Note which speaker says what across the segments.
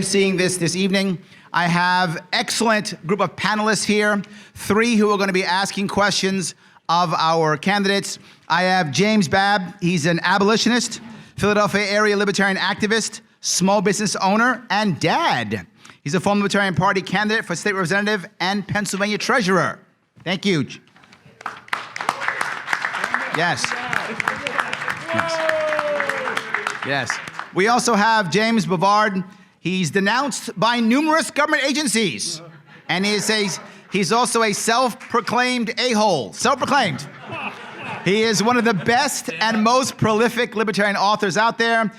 Speaker 1: emceeing this evening. I have excellent group of panelists here, 3 who are going to be asking questions of our candidates. I have James Babb. He's an abolitionist, Philadelphia area libertarian activist, small business owner, and dad. He's a former Libertarian Party candidate for state representative and Pennsylvania treasurer. Thank you. Yes. Yes. We also have James Bovard. He's denounced by numerous government agencies, and he's also a self-proclaimed a-hole. Self-proclaimed. He is one of the best and most prolific libertarian authors out there.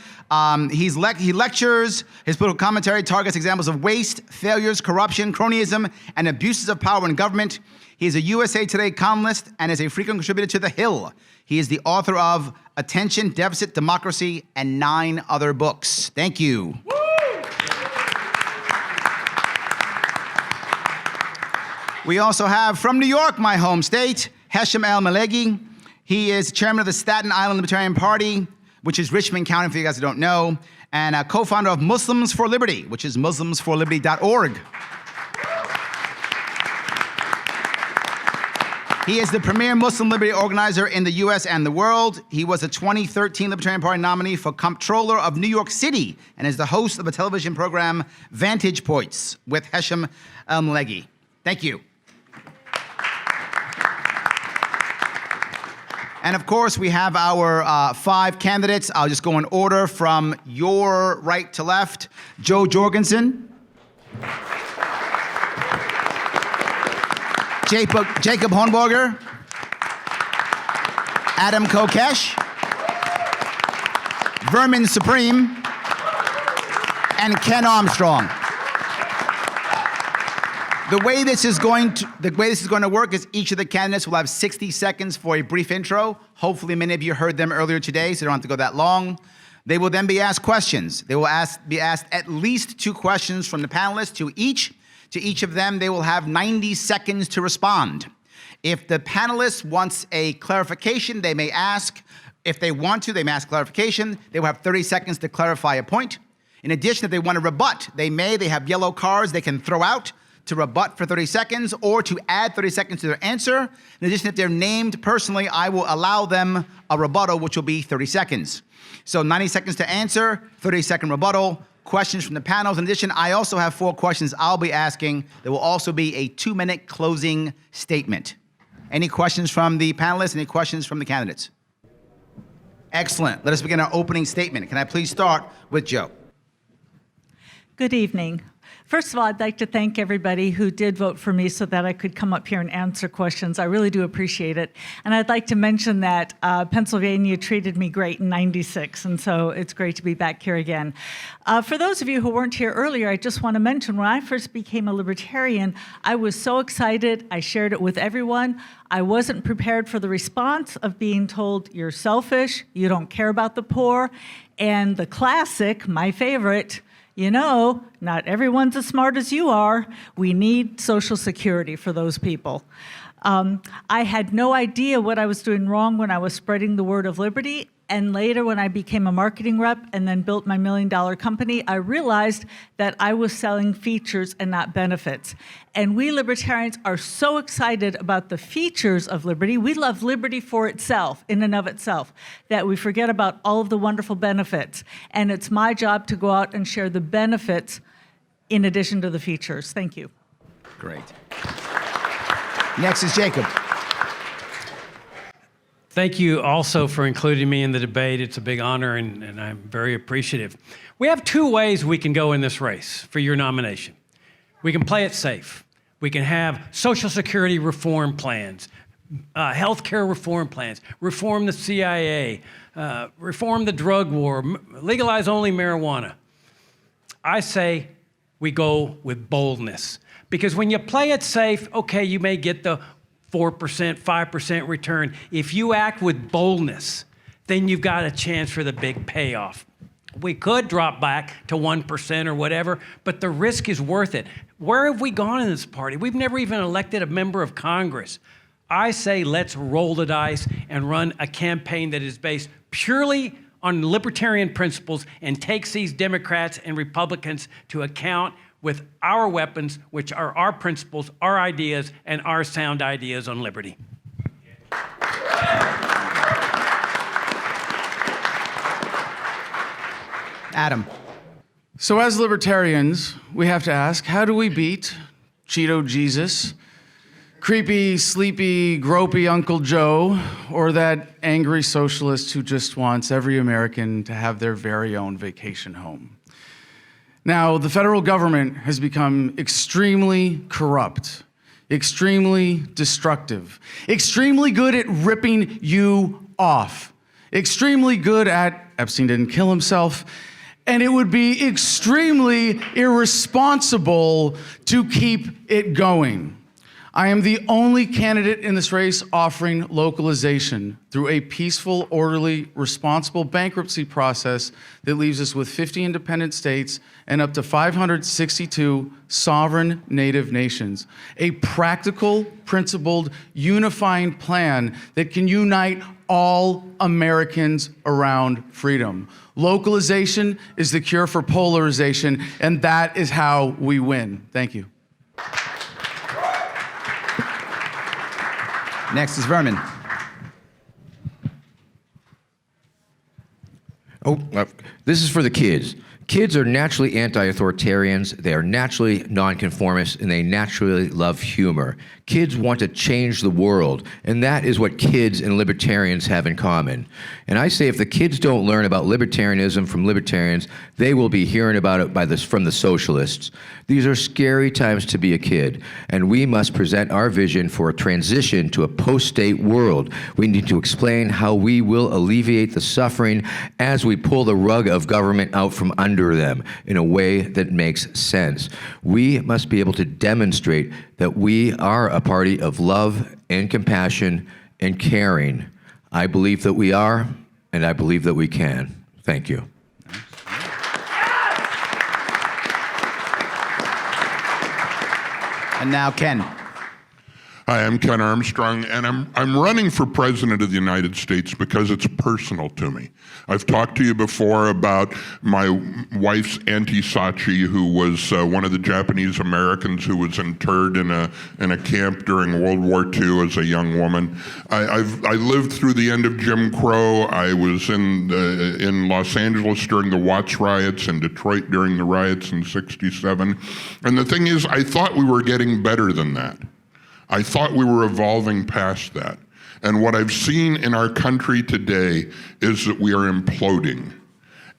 Speaker 1: He lectures. His political commentary targets examples of waste, failures, corruption, cronyism, and abuses of power in government. He is a USA Today columnist and is a frequent contributor to The Hill. He is the author of Attention, Deficit, Democracy, and 9 other books. Thank you. Woo! We also have from New York, my home state, Hesham El-Malegi. He is chairman of the Staten Island Libertarian Party, which is Richmond County, for you guys who don't know, and a co-founder of Muslims for Liberty, which is muslimsforliberty.org. He is the premier Muslim liberty organizer in the U.S. and the world. He was a 2013 Libertarian Party nominee for Comptroller of New York City and is the host of the television program Vantage Points with Hesham El-Malegi. Thank you. And of course, we have our 5 candidates. I'll just go in order from your right to left. Joe Jorgensen. Jacob Hornberger. Adam Kokesh. Vermin Supreme. And Ken Armstrong. The way this is going to work is each of the candidates will have 60 seconds for a brief intro. Hopefully many of you heard them earlier today, so they don't have to go that long. They will then be asked questions. They will be asked at least 2 questions from the panelists to each. To each of them, they will have 90 seconds to respond. If the panelist wants a clarification, they may ask. If they want to, they may ask clarification. They will have 30 seconds to clarify a point. In addition, if they want to rebut, they have yellow cards they can throw out to rebut for 30 seconds or to add 30 seconds to their answer. In addition, if they're named personally, I will allow them a rebuttal, which will be 30 seconds. So 90 seconds to answer, 30-second rebuttal, questions from the panels. In addition, I also have 4 questions I'll be asking. There will also be a 2-minute closing statement. Any questions from the panelists? Any questions from the candidates? Excellent. Let us begin our opening statement. Can I please start with Joe?
Speaker 2: Good evening. First of all, I'd like to thank everybody who did vote for me so that I could come up here and answer questions. I really do appreciate it. And I'd like to mention that Pennsylvania treated me great in '96, and so it's great to be back here again. For those of you who weren't here earlier, I just want to mention when I first became a libertarian, I was so excited. I shared it with everyone. I wasn't prepared for the response of being told, you're selfish, you don't care about the poor, and the classic, my favorite, you know, not everyone's as smart as you are. We need Social Security for those people. I had no idea what I was doing wrong when I was spreading the word of liberty, And later, when I became a marketing rep and then built my $1 million company, I realized that I was selling features and not benefits. And we libertarians are so excited about the features of liberty. We love liberty for itself, in and of itself, that we forget about all of the wonderful benefits. And it's my job to go out and share the benefits in addition to the features. Thank you.
Speaker 1: Great. Next is Jacob.
Speaker 3: Thank you also for including me in the debate. It's a big honor, and I'm very appreciative. We have two ways we can go in this race for your nomination. We can play it safe. We can have Social Security reform plans, healthcare reform plans, reform the CIA, reform the drug war, legalize only marijuana. I say we go with boldness. Because when you play it safe, okay, you may get the 4%, 5% return. If you act with boldness, then you've got a chance for the big payoff. We could drop back to 1% or whatever, but the risk is worth it. Where have we gone in this party? We've never even elected a member of Congress. I say let's roll the dice and run a campaign that is based purely on libertarian principles and takes these Democrats and Republicans to account with our weapons, which are our principles, our ideas, and our sound ideas on liberty.
Speaker 1: Adam.
Speaker 4: So as libertarians, we have to ask, how do we beat Cheeto Jesus, creepy, sleepy, gropey Uncle Joe, or that angry socialist who just wants every American to have their very own vacation home? Now, the federal government has become extremely corrupt, extremely destructive, extremely good at ripping you off, extremely good at, Epstein didn't kill himself, and it would be extremely irresponsible to keep it going. I am the only candidate in this race offering localization through a peaceful, orderly, responsible bankruptcy process that leaves us with 50 independent states and up to 562 sovereign native nations. A practical, principled, unifying plan that can unite all Americans around freedom. Localization is the cure for polarization, and that is how we win. Thank you.
Speaker 1: Next is Vermin.
Speaker 5: This is for the kids. Kids are naturally anti-authoritarians, they are naturally nonconformists, and they naturally love humor. Kids want to change the world, and that is what kids and libertarians have in common. And I say if the kids don't learn about libertarianism from libertarians, they will be hearing about it from the socialists. These are scary times to be a kid, and we must present our vision for a transition to a post-state world. We need to explain how we will alleviate the suffering as we pull the rug of government out from under them in a way that makes sense. We must be able to demonstrate that we are a party of love and compassion and caring. I believe that we are, and I believe that we can. Thank you.
Speaker 1: And now Ken.
Speaker 6: Hi, I'm Ken Armstrong, and I'm running for President of the United States because it's personal to me. I've talked to you before about my wife's Auntie Sachi, who was one of the Japanese Americans who was interred in a camp during World War II as a young woman. I lived through the end of Jim Crow. I was in Los Angeles during the Watts riots, in Detroit during the riots in '67. And the thing is, I thought we were getting better than that. I thought we were evolving past that. And what I've seen in our country today is that we are imploding.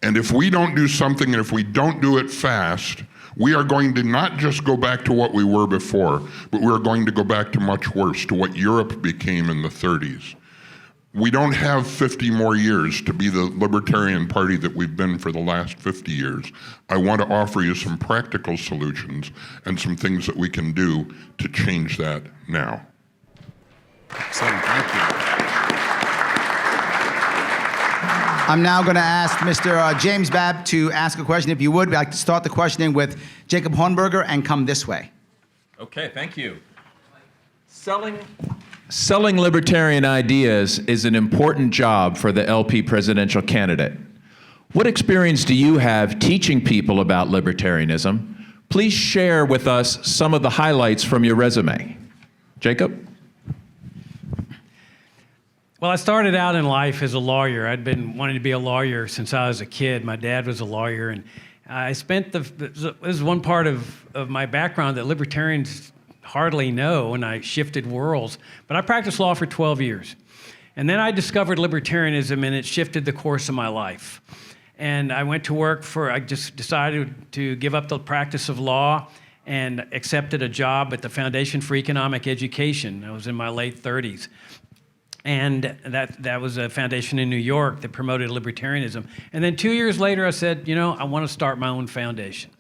Speaker 6: And if we don't do something, and if we don't do it fast, we are going to not just go back to what we were before, but we're going to go back to much worse, to what Europe became in the 30s. We don't have 50 more years to be the Libertarian Party that we've been for the last 50 years. I want to offer you some practical solutions and some things that we can do to change that now.
Speaker 1: Excellent, thank you. I'm now going to ask Mr. James Babb to ask a question. If you would, we'd like to start the questioning with Jacob Hornberger and come this way.
Speaker 7: Okay, thank you. Selling Selling libertarian ideas is an important job for the LP presidential candidate. What experience do you have teaching people about libertarianism? Please share with us some of the highlights from your resume. Jacob?
Speaker 3: Well, I started out in life as a lawyer. I'd been wanting to be a lawyer since I was a kid. My dad was a lawyer, and I spent this is one part of my background that libertarians hardly know, and I shifted worlds. But I practiced law for 12 years. And then I discovered libertarianism, and it shifted the course of my life. And I went to work I just decided to give up the practice of law and accepted a job at the Foundation for Economic Education. I was in my late 30s. And that was a foundation in New York that promoted libertarianism. And then 2 years later, I said, I want to start my own foundation.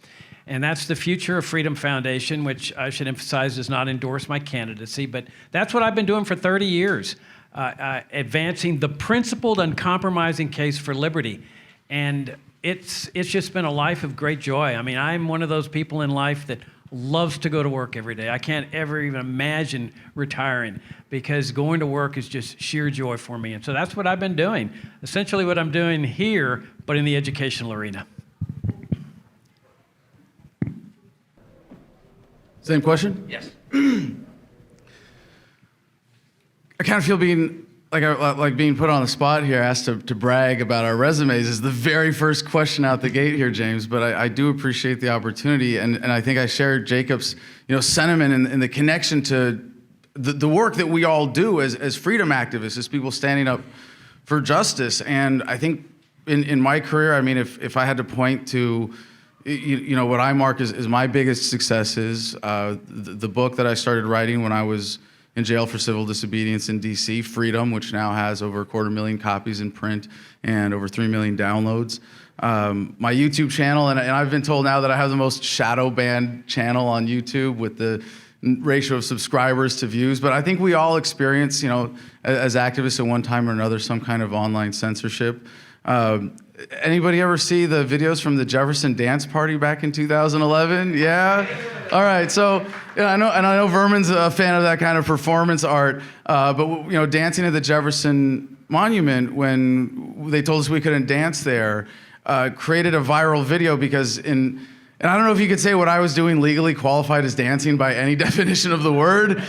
Speaker 3: And that's the Future of Freedom Foundation, which I should emphasize does not endorse my candidacy, but that's what I've been doing for 30 years, advancing the principled, uncompromising case for liberty. And it's just been a life of great joy. I mean, I'm one of those people in life that loves to go to work every day. I can't ever even imagine retiring because going to work is just sheer joy for me. And so that's what I've been doing, essentially what I'm doing here, but in the educational arena.
Speaker 4: Same question?
Speaker 3: Yes.
Speaker 4: I kind of feel being being put on the spot here, asked to brag about our resumes is the very first question out the gate here, James. But I do appreciate the opportunity, and I think I share Jacob's sentiment and the connection to the work that we all do as freedom activists, as people standing up for justice. And I think in my career, I mean, if I had to point to what I mark as my biggest successes, the book that I started writing when I was in jail for civil disobedience in DC, Freedom, which now has over 250,000 copies in print and over 3 million downloads. My YouTube channel, and I've been told now that I have the most shadow banned channel on YouTube with the ratio of subscribers to views. But I think we all experience, as activists at one time or another, some kind of online censorship. Anybody ever see the videos from the Jefferson Dance Party back in 2011? Yeah? All right, so I know Vermin's a fan of that kind of performance art, but dancing at the Jefferson Monument when they told us we couldn't dance there, created a viral video because and I don't know if you could say what I was doing legally qualified as dancing by any definition of the word,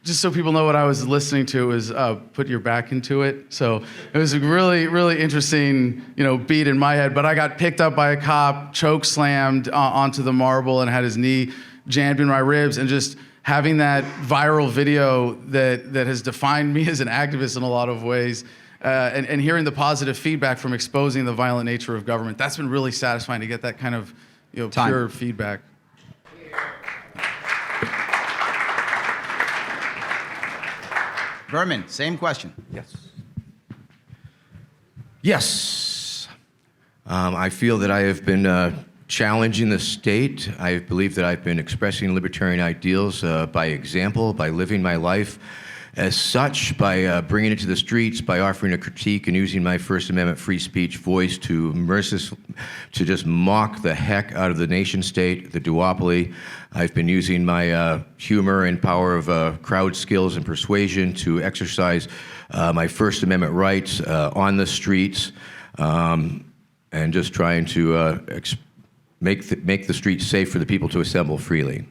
Speaker 4: just so people know what I was listening to was Put Your Back Into It. So it was a really, really interesting, beat in my head. But I got picked up by a cop, choke slammed onto the marble, and had his knee jammed in my ribs. And just having that viral video that has defined me as an activist in a lot of ways, and hearing the positive feedback from exposing the violent nature of government, that's been really satisfying to get that kind of pure feedback.
Speaker 1: Vermin, same question.
Speaker 5: Yes. I feel that I have been challenging the state. I believe that I've been expressing libertarian ideals by example, by living my life as such, by bringing it to the streets, by offering a critique and using my First Amendment free speech voice to just mock the heck out of the nation state, the duopoly. I've been using my humor and power of crowd skills and persuasion to exercise my First Amendment rights on the streets, and just trying to make the streets safe for the people to assemble freely.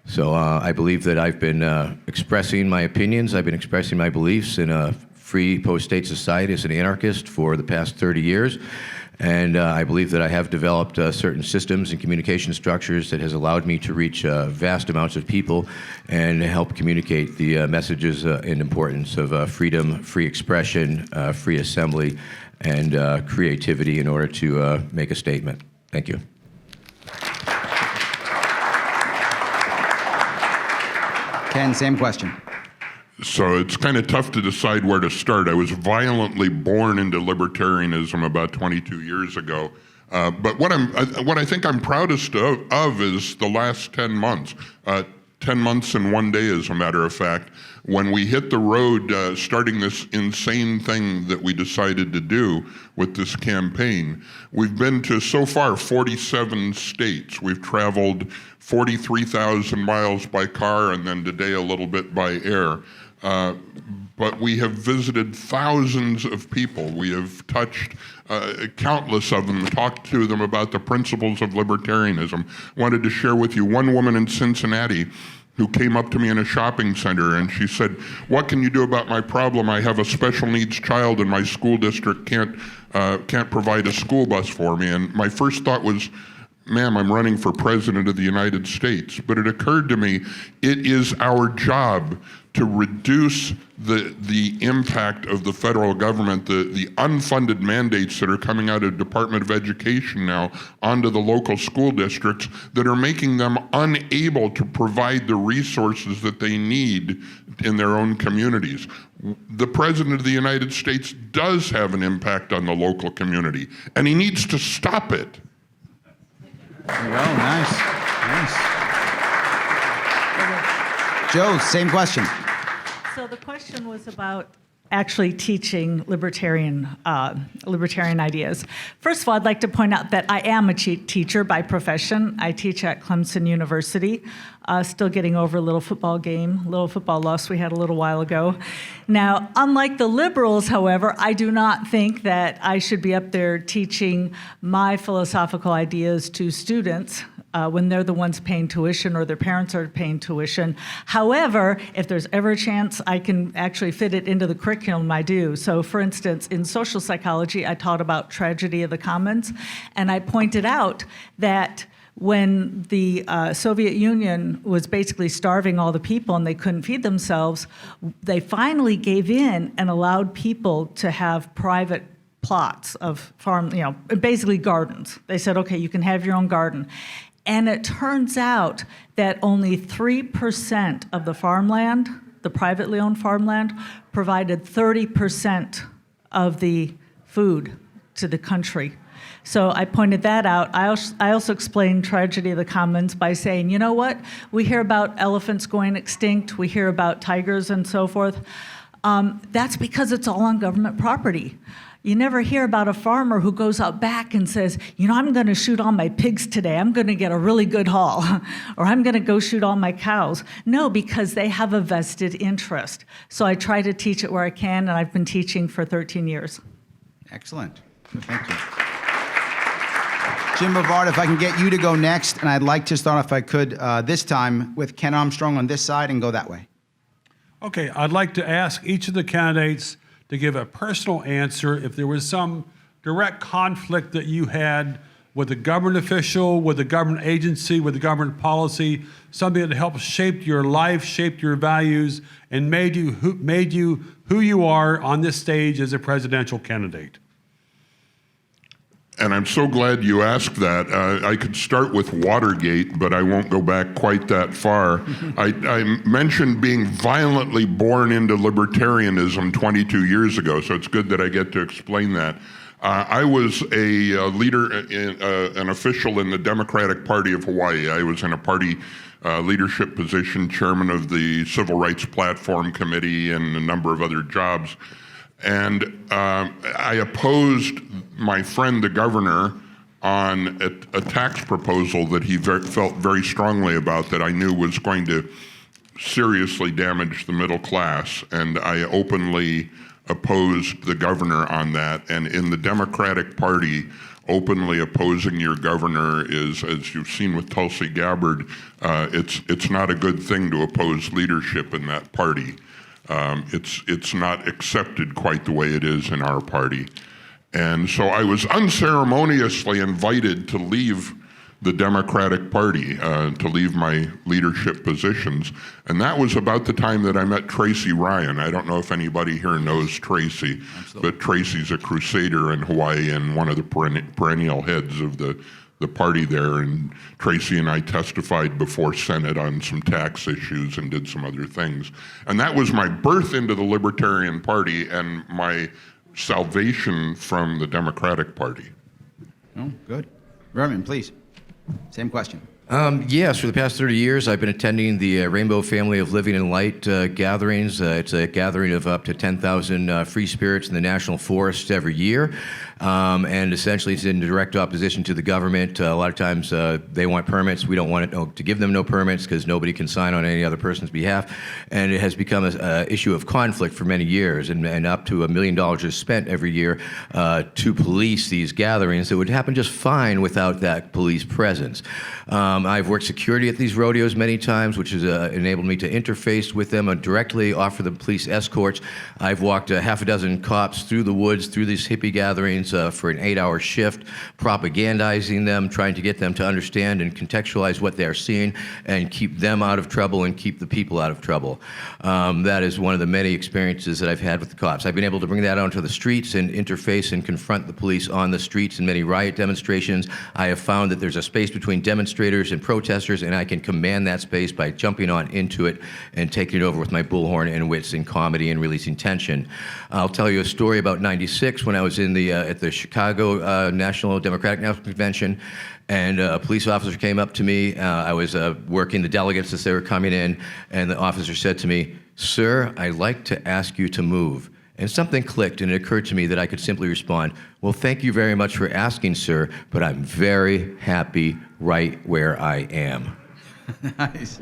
Speaker 5: So I believe that I've been expressing my opinions, I've been expressing my beliefs in a free post-state society as an anarchist for the past 30 years. And I believe that I have developed certain systems and communication structures that has allowed me to reach vast amounts of people and help communicate the messages and importance of freedom, free expression, free assembly, and creativity in order to make a statement. Thank you.
Speaker 1: Ken, same question.
Speaker 6: So it's kind of tough to decide where to start. I was violently born into libertarianism about 22 years ago. But what I think I'm proudest of is the last 10 months. 10 months and 1 day, as a matter of fact, when we hit the road starting this insane thing that we decided to do with this campaign. We've been to, so far, 47 states. We've traveled 43,000 miles by car, and then today a little bit by air. But we have visited thousands of people. We have touched countless of them, talked to them about the principles of libertarianism. Wanted to share with you one woman in Cincinnati who came up to me in a shopping center, and she said, "What can you do about my problem? I have a special needs child and my school district can't provide a school bus for me." And my first thought was, ma'am, I'm running for president of the United States. But it occurred to me, it is our job to reduce the impact of the federal government, the unfunded mandates that are coming out of Department of Education now onto the local school districts that are making them unable to provide the resources that they need in their own communities. The President of the United States does have an impact on the local community, and he needs to stop it.
Speaker 1: There you go. Nice. Joe, same question.
Speaker 2: So the question was about actually teaching libertarian ideas. First of all, I'd like to point out that I am a teacher by profession. I teach at Clemson University, still getting over a little football loss we had a little while ago. Now, unlike the liberals, however, I do not think that I should be up there teaching my philosophical ideas to students when they're the ones paying tuition or their parents are paying tuition. However, if there's ever a chance I can actually fit it into the curriculum, I do. So for instance, in social psychology, I taught about tragedy of the commons, and I pointed out that when the Soviet Union was basically starving all the people and they couldn't feed themselves, they finally gave in and allowed people to have private plots of farm, basically gardens. They said, okay, you can have your own garden. And it turns out that only 3% of the farmland, the privately owned farmland, provided 30% of the food to the country. So I pointed that out. I also explained tragedy of the commons by saying, you know what? We hear about elephants going extinct. We hear about tigers and so forth. That's because it's all on government property. You never hear about a farmer who goes out back and says, I'm going to shoot all my pigs today. I'm going to get a really good haul. Or I'm going to go shoot all my cows. No, because they have a vested interest. So I try to teach it where I can, and I've been teaching for 13 years.
Speaker 1: Excellent. Thank you. Jim Bavard, if I can get you to go next, and I'd like to start, if I could, this time with Ken Armstrong on this side and go that way.
Speaker 8: Okay, I'd like to ask each of the candidates to give a personal answer if there was some direct conflict that you had with a government official, with a government agency, with a government policy, something that helped shape your life, shaped your values, and made you who you are on this stage as a presidential candidate.
Speaker 6: And I'm so glad you asked that. I could start with Watergate, but I won't go back quite that far. I mentioned being violently born into libertarianism 22 years ago, so it's good that I get to explain that. I was a leader, an official in the Democratic Party of Hawaii. I was in a party leadership position, chairman of the Civil Rights Platform Committee, and a number of other jobs. And I opposed my friend, the governor, on a tax proposal that he felt very strongly about that I knew was going to seriously damage the middle class. And I openly opposed the governor on that. And in the Democratic Party, openly opposing your governor is, as you've seen with Tulsi Gabbard, it's not a good thing to oppose leadership in that party. It's not accepted quite the way it is in our party. And so I was unceremoniously invited to leave the Democratic Party, to leave my leadership positions. And that was about the time that I met Tracy Ryan. I don't know if anybody here knows Tracy, but Tracy's a crusader in Hawaii and one of the perennial heads of the party there. And Tracy and I testified before Senate on some tax issues and did some other things. And that was my birth into the Libertarian Party and my salvation from the Democratic Party.
Speaker 1: Oh, good. Vermin, please. Same question.
Speaker 5: Yes, for the past 30 years, I've been attending the Rainbow Family of Living and Light gatherings. It's a gathering of up to 10,000 free spirits in the National Forest every year. And essentially, it's in direct opposition to the government. A lot of times, they want permits. We don't want to give them no permits because nobody can sign on any other person's behalf. And it has become an issue of conflict for many years. And up to $1 million is spent every year to police these gatherings that would happen just fine without that police presence. I've worked security at these rodeos many times, which has enabled me to interface with them and directly offer the police escorts. I've walked half a dozen cops through the woods, through these hippie gatherings for an 8-hour shift, propagandizing them, trying to get them to understand and contextualize what they're seeing and keep them out of trouble and keep the people out of trouble. That is one of the many experiences that I've had with the cops. I've been able to bring that onto the streets and interface and confront the police on the streets in many riot demonstrations. I have found that there's a space between demonstrators and protesters, and I can command that space by jumping on into it and taking it over with my bullhorn and wits and comedy and releasing tension. I'll tell you a story about '96 when I was in at the Chicago Democratic National Convention, and a police officer came up to me. I was working the delegates as they were coming in, and the officer said to me, "Sir, I'd like to ask you to move." And something clicked, and it occurred to me that I could simply respond, "Well, thank you very much for asking, sir, but I'm very happy right where I am."
Speaker 1: Nice.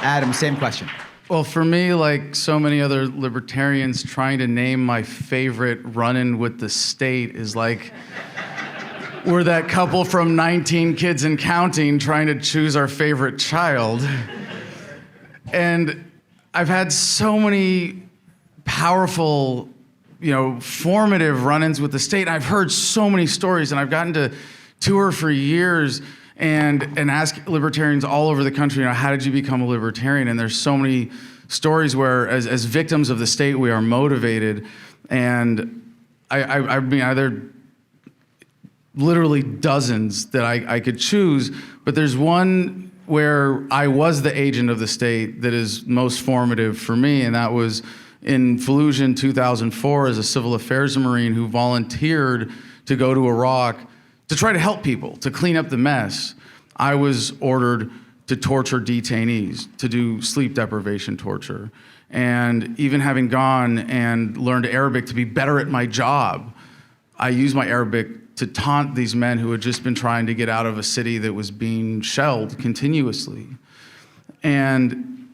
Speaker 1: Adam, same question.
Speaker 4: Well, for me, like so many other libertarians, trying to name my favorite run-in with the state is like we're that couple from 19 Kids and Counting trying to choose our favorite child. And I've had so many powerful, formative run-ins with the state. I've heard so many stories, and I've gotten to tour for years and ask libertarians all over the country, how did you become a libertarian? And there's so many stories where, as victims of the state, we are motivated. And I mean, there are literally dozens that I could choose, but there's one where I was the agent of the state that is most formative for me, and that was in Fallujah in 2004 as a civil affairs Marine who volunteered to go to Iraq to try to help people, to clean up the mess. I was ordered to torture detainees, to do sleep deprivation torture. And even having gone and learned Arabic to be better at my job, I used my Arabic to taunt these men who had just been trying to get out of a city that was being shelled continuously. And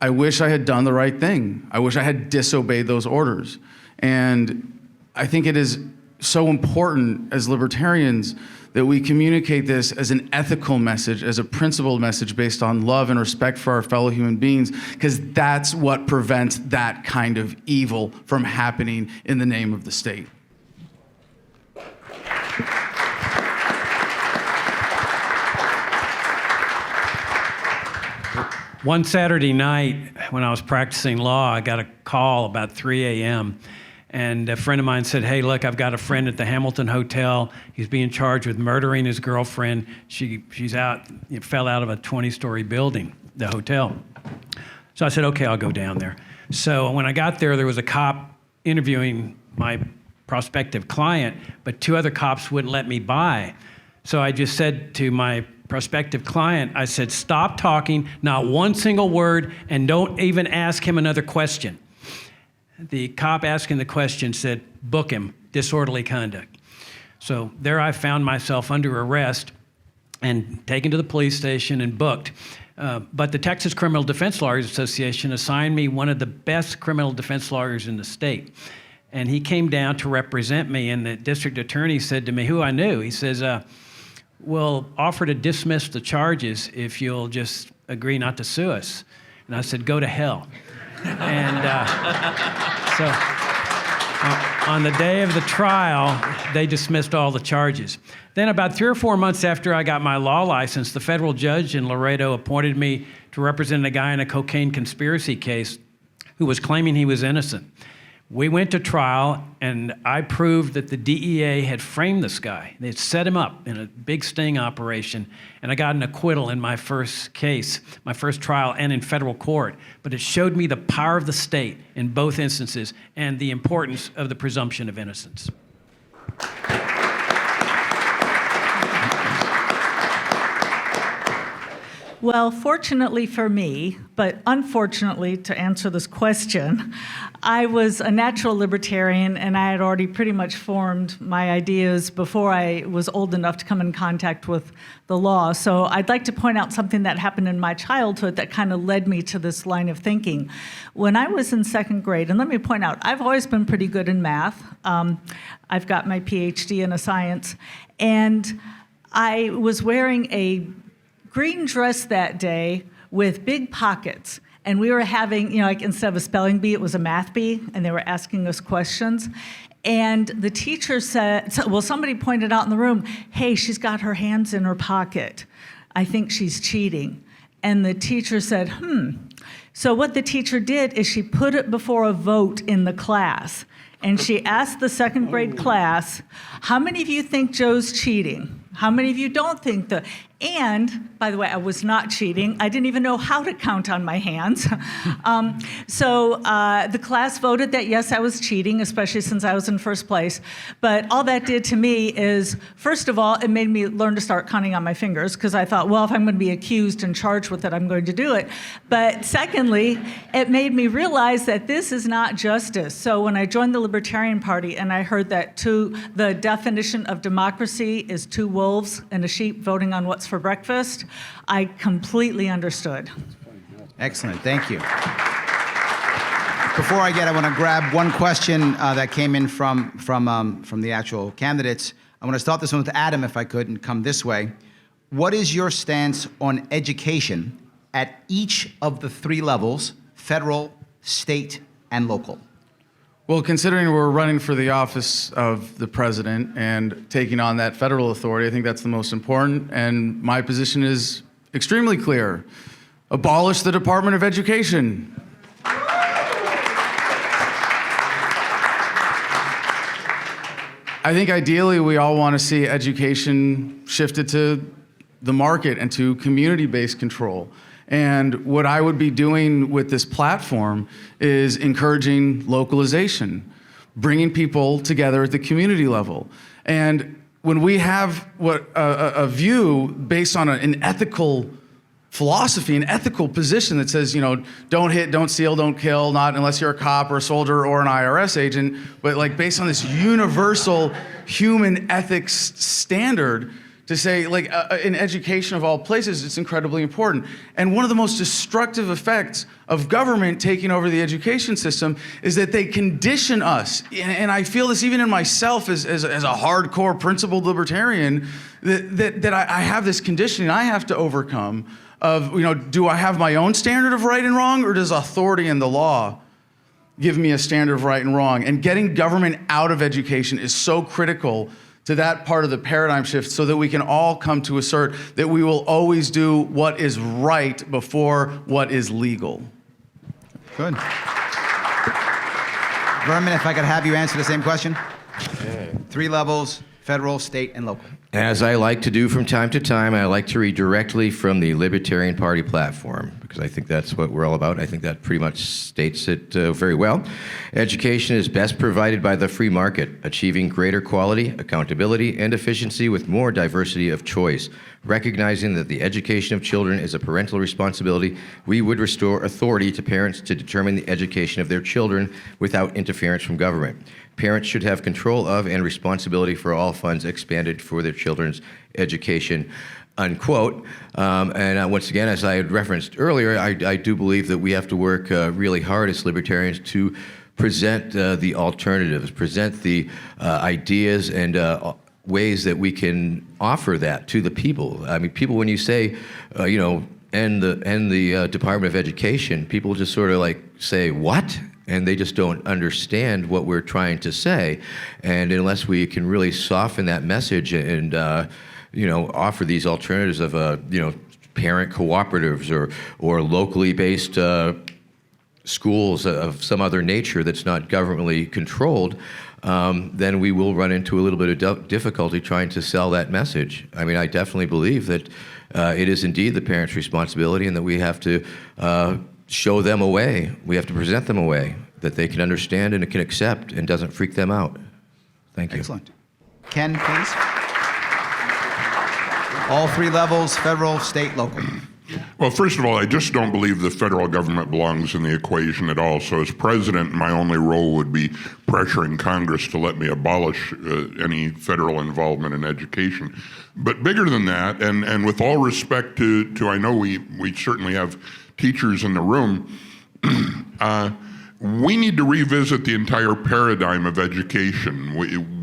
Speaker 4: I wish I had done the right thing. I wish I had disobeyed those orders. And I think it is so important as libertarians that we communicate this as an ethical message, as a principled message based on love and respect for our fellow human beings, because that's what prevents that kind of evil from happening in the name of the state.
Speaker 3: One Saturday night when I was practicing law, I got a call about 3 a.m. And a friend of mine said, "Hey, look, I've got a friend at the Hamilton Hotel. He's being charged with murdering his girlfriend. Fell out of a 20-story building, the hotel." So I said, "Okay, I'll go down there." So when I got there, there was a cop interviewing my prospective client, but 2 other cops wouldn't let me by. So I just said to my prospective client, I said, "Stop talking, not one single word, and don't even ask him another question." The cop asking the question said, "Book him, disorderly conduct." So there I found myself under arrest and taken to the police station and booked. But the Texas Criminal Defense Lawyers Association assigned me one of the best criminal defense lawyers in the state. And he came down to represent me, and the district attorney said to me, who I knew, he says, "We'll offer to dismiss the charges if you'll just agree not to sue us." And I said, "Go to hell." And so on the day of the trial, they dismissed all the charges. Then about 3 or 4 months after I got my law license, the federal judge in Laredo appointed me to represent a guy in a cocaine conspiracy case who was claiming he was innocent. We went to trial, and I proved that the DEA had framed this guy. They had set him up in a big sting operation, and I got an acquittal in my first case, my first trial, and in federal court. But it showed me the power of the state in both instances and the importance of the presumption of innocence.
Speaker 2: Well, fortunately for me, but unfortunately to answer this question, I was a natural libertarian and I had already pretty much formed my ideas before I was old enough to come in contact with the law. So I'd like to point out something that happened in my childhood that kind of led me to this line of thinking. When I was in second grade, and let me point out, I've always been pretty good in math. I've got my PhD in science, and I was wearing a green dress that day with big pockets. And we were having, like instead of a spelling bee, it was a math bee, and they were asking us questions. And the teacher said, somebody pointed out in the room, hey, she's got her hands in her pocket. I think she's cheating. And the teacher said, So what the teacher did is she put it before a vote in the class. And she asked the second grade class, how many of you think Joe's cheating? How many of you don't think that? And, by the way, I was not cheating. I didn't even know how to count on my hands. So the class voted that, yes, I was cheating, especially since I was in first place. But all that did to me is, first of all, it made me learn to start counting on my fingers, because I thought, well, if I'm going to be accused and charged with it, I'm going to do it. But secondly, it made me realize that this is not justice. So when I joined the Libertarian Party and I heard that the definition of democracy is two wolves and a sheep voting on what's for breakfast, I completely understood.
Speaker 1: Excellent, thank you. Before I want to grab one question that came in from the actual candidates. I want to start this one with Adam, if I could, and come this way. What is your stance on education at each of the three levels, federal, state, and local?
Speaker 4: Well, considering we're running for the office of the president and taking on that federal authority, I think that's the most important. And my position is extremely clear. Abolish the Department of Education. I think ideally we all want to see education shifted to the market and to community-based control. And what I would be doing with this platform is encouraging localization, bringing people together at the community level. And when we have a view based on an ethical philosophy, an ethical position that says, don't hit, don't steal, don't kill, not unless you're a cop or a soldier or an IRS agent, but like based on this universal human ethics standard, to say, in education of all places, it's incredibly important. And one of the most destructive effects of government taking over the education system is that they condition us. And I feel this even in myself as a hardcore principled libertarian, that I have this conditioning I have to overcome of, do I have my own standard of right and wrong, or does authority in the law give me a standard of right and wrong? And getting government out of education is so critical to that part of the paradigm shift, so that we can all come to assert that we will always do what is right before what is legal.
Speaker 1: Good. Vermin, if I could have you answer the same question. Three levels, federal, state, and local.
Speaker 5: As I like to do from time to time, I like to read directly from the Libertarian Party platform, because I think that's what we're all about. I think that pretty much states it very well. Education is best provided by the free market, achieving greater quality, accountability, and efficiency with more diversity of choice. Recognizing that the education of children is a parental responsibility, we would restore authority to parents to determine the education of their children without interference from government. Parents should have control of and responsibility for all funds expanded for their children's education, unquote. And once again, as I had referenced earlier, I do believe that we have to work really hard as libertarians to present the alternatives, present the ideas and ways that we can offer that to the people. I mean, people, when you say, end the Department of Education, people just sort of like say, what? And they just don't understand what we're trying to say. And unless we can really soften that message and offer these alternatives of parent cooperatives or locally based schools of some other nature that's not governmentally controlled, then we will run into a little bit of difficulty trying to sell that message. I mean, I definitely believe that it is indeed the parent's responsibility, and that we have to show them a way. We have to present them a way that they can understand and can accept and doesn't freak them out. Thank you.
Speaker 1: Excellent. Ken, please. All three levels, federal, state, local.
Speaker 6: Well, first of all, I just don't believe the federal government belongs in the equation at all. So as president, my only role would be pressuring Congress to let me abolish any federal involvement in education. But bigger than that, and with all respect to I know we certainly have teachers in the room, we need to revisit the entire paradigm of education.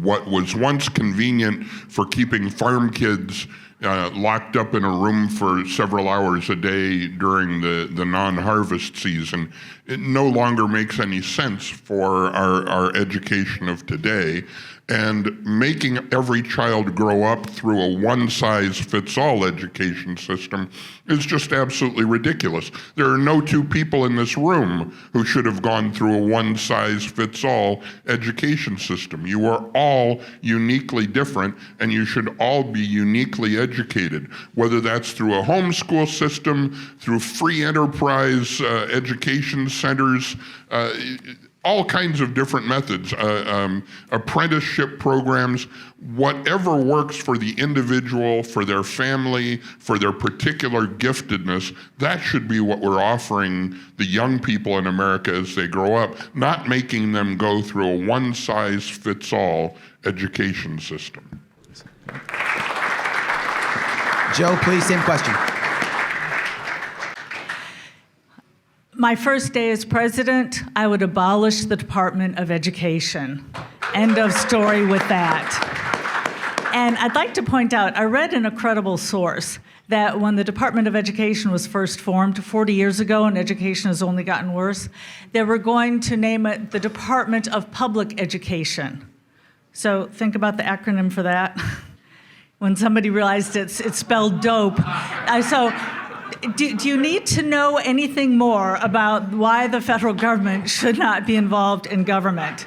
Speaker 6: What was once convenient for keeping farm kids locked up in a room for several hours a day during the non-harvest season, it no longer makes any sense for our education of today. And making every child grow up through a one-size-fits-all education system is just absolutely ridiculous. There are no two people in this room who should have gone through a one-size-fits-all education system. You are all uniquely different, and you should all be uniquely educated, whether that's through a homeschool system, through free enterprise education centers, all kinds of different methods, apprenticeship programs, whatever works for the individual, for their family, for their particular giftedness, that should be what we're offering the young people in America as they grow up, not making them go through a one-size-fits-all education system.
Speaker 1: Joe, please, same question.
Speaker 2: My first day as president, I would abolish the Department of Education. End of story with that. And I'd like to point out, I read in a credible source that when the Department of Education was first formed 40 years ago, and education has only gotten worse, they were going to name it the Department of Public Education. So think about the acronym for that. When somebody realized it's spelled dope. Do you need to know anything more about why the federal government should not be involved in government?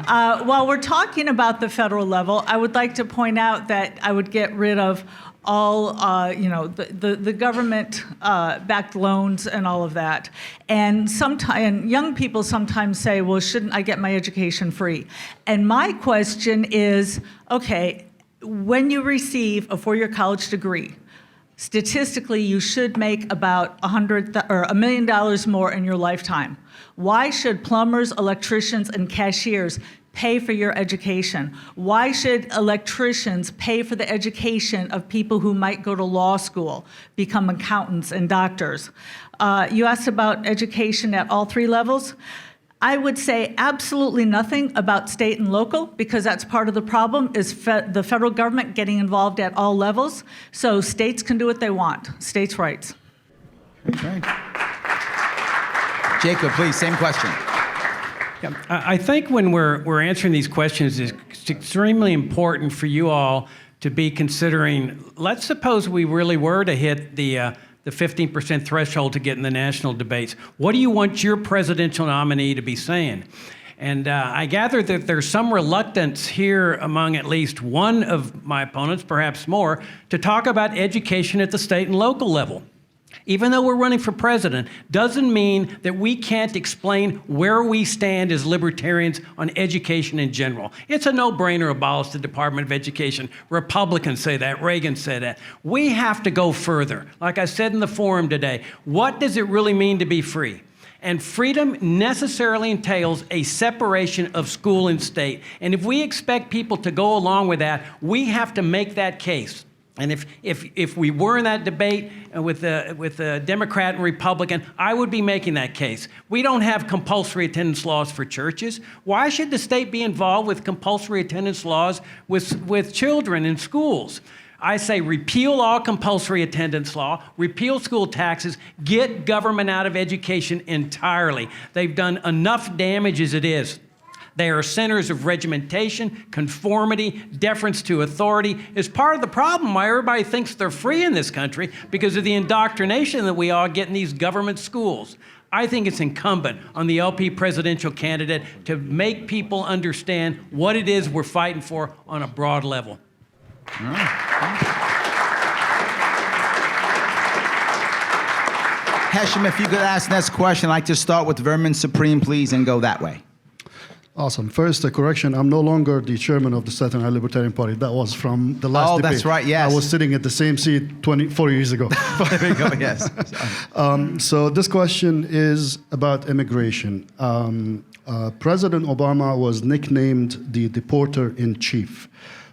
Speaker 2: While we're talking about the federal level, I would like to point out that I would get rid of all, the government-backed loans and all of that. And young people sometimes say, well, shouldn't I get my education free? And my question is, okay, when you receive a four-year college degree, statistically, you should make about $1 million more in your lifetime. Why should plumbers, electricians, and cashiers pay for your education? Why should electricians pay for the education of people who might go to law school, become accountants and doctors? You asked about education at all three levels. I would say absolutely nothing about state and local, because that's part of the problem, is the federal government getting involved at all levels. So states can do what they want. States' rights.
Speaker 1: Okay. Jacob, please, same question.
Speaker 3: Yeah, I think when we're answering these questions, it's extremely important for you all to be considering, let's suppose we really were to hit the 15% threshold to get in the national debates. What do you want your presidential nominee to be saying? And I gather that there's some reluctance here among at least one of my opponents, perhaps more, to talk about education at the state and local level. Even though we're running for president, doesn't mean that we can't explain where we stand as libertarians on education in general. It's a no-brainer to abolish the Department of Education. Republicans say that, Reagan said that. We have to go further. Like I said in the forum today, what does it really mean to be free? And freedom necessarily entails a separation of school and state. And if we expect people to go along with that, we have to make that case. And if we were in that debate with the Democrat and Republican, I would be making that case. We don't have compulsory attendance laws for churches. Why should the state be involved with compulsory attendance laws with children in schools? I say repeal all compulsory attendance law, repeal school taxes, get government out of education entirely. They've done enough damage as it is. They are centers of regimentation, conformity, deference to authority. Is part of the problem why everybody thinks they're free in this country, because of the indoctrination that we all get in these government schools. I think it's incumbent on the LP presidential candidate to make people understand what it is we're fighting for on a broad level.
Speaker 1: All right. Hesham, if you could ask next question, I'd like to start with Vermin Supreme, please, and go that way.
Speaker 9: Awesome. First, a correction. I'm no longer the chairman of the Staten Island Libertarian Party. That was from the last debate.
Speaker 1: That's right, yes.
Speaker 9: I was sitting at the same seat 24 years ago.
Speaker 1: There you go, yes.
Speaker 9: So this question is about immigration. President Obama was nicknamed the deporter-in-chief.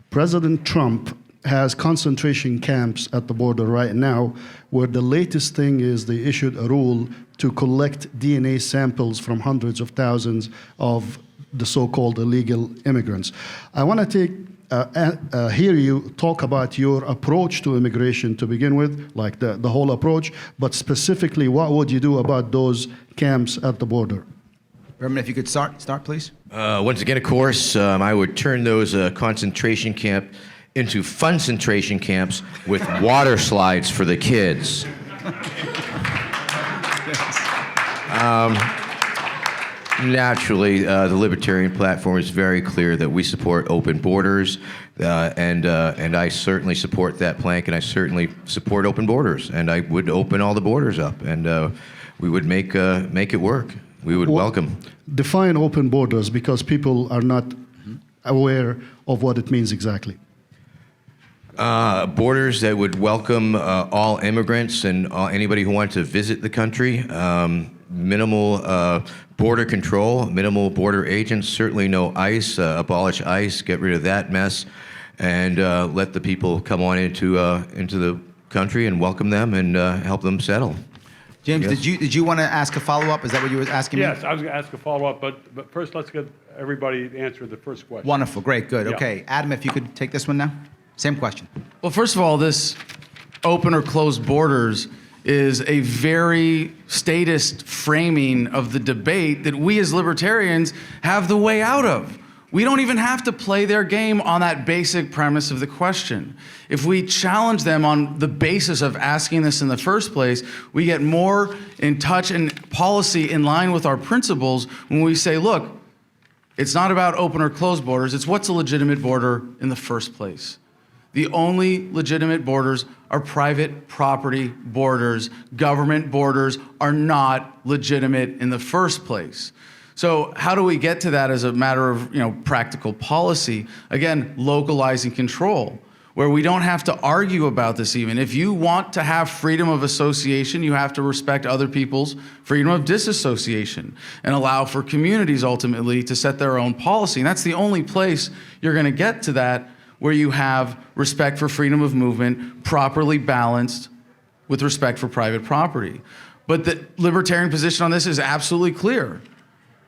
Speaker 9: President Trump has concentration camps at the border right now, where the latest thing is they issued a rule to collect DNA samples from hundreds of thousands of the so-called illegal immigrants. I want to hear you talk about your approach to immigration to begin with, like the whole approach, but specifically, what would you do about those camps at the border?
Speaker 1: Reverend, if you could start, please.
Speaker 5: Once again, of course, I would turn those concentration camp into fun-centration camps with water slides for the kids. Naturally, the Libertarian platform is very clear that we support open borders, and I certainly support that plank, and I certainly support open borders, and I would open all the borders up, and we would make it work. We would welcome.
Speaker 9: Define open borders, because people are not aware of what it means exactly.
Speaker 5: Borders that would welcome all immigrants and anybody who wants to visit the country. Minimal border control, minimal border agents, certainly no ICE, abolish ICE, get rid of that mess, and let the people come on into the country and welcome them and help them settle.
Speaker 1: James,
Speaker 5: Yes.
Speaker 1: did you want to ask a follow-up? Is that what you were asking me?
Speaker 8: Yes, I was going to ask a follow-up, but first let's get everybody to answer the first question.
Speaker 1: Wonderful, great, good.
Speaker 8: Yeah.
Speaker 1: Okay, Adam, if you could take this one now. Same question.
Speaker 4: Well, first of all, this open or closed borders is a very statist framing of the debate that we as libertarians have the way out of. We don't even have to play their game on that basic premise of the question. If we challenge them on the basis of asking this in the first place, we get more in touch and policy in line with our principles when we say, look, it's not about open or closed borders, it's what's a legitimate border in the first place. The only legitimate borders are private property borders. Government borders are not legitimate in the first place. So how do we get to that as a matter of practical policy? Again, localizing control, where we don't have to argue about this even. If you want to have freedom of association, you have to respect other people's freedom of disassociation and allow for communities ultimately to set their own policy. And that's the only place you're going to get to that, where you have respect for freedom of movement properly balanced with respect for private property. But the libertarian position on this is absolutely clear.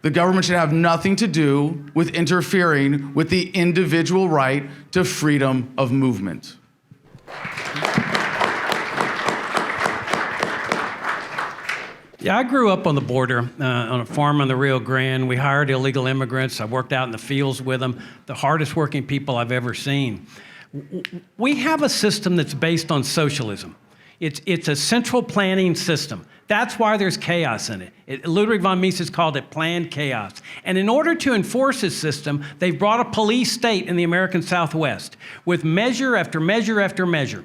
Speaker 4: The government should have nothing to do with interfering with the individual right to freedom of movement.
Speaker 3: Yeah, I grew up on the border, on a farm on the Rio Grande. We hired illegal immigrants. I worked out in the fields with them, the hardest working people I've ever seen. We have a system that's based on socialism. It's a central planning system. That's why there's chaos in it. Ludwig von Mises called it planned chaos. And in order to enforce this system, they've brought a police state in the American Southwest with measure after measure after measure.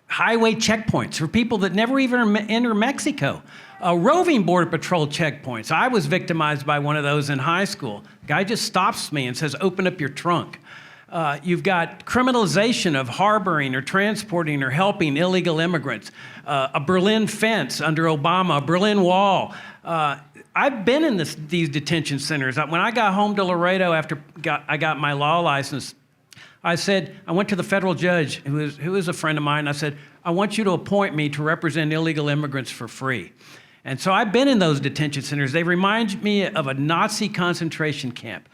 Speaker 3: Highway checkpoints for people that never even enter Mexico. Roving Border Patrol checkpoints. I was victimized by one of those in high school. Guy just stops me and says, open up your trunk. You've got criminalization of harboring or transporting or helping illegal immigrants. A Berlin fence under Obama, a Berlin Wall. I've been in these detention centers. When I got home to Laredo after I got my law license, I went to the federal judge, who is a friend of mine. I said, I want you to appoint me to represent illegal immigrants for free. And so I've been in those detention centers. They remind me of a Nazi concentration camp.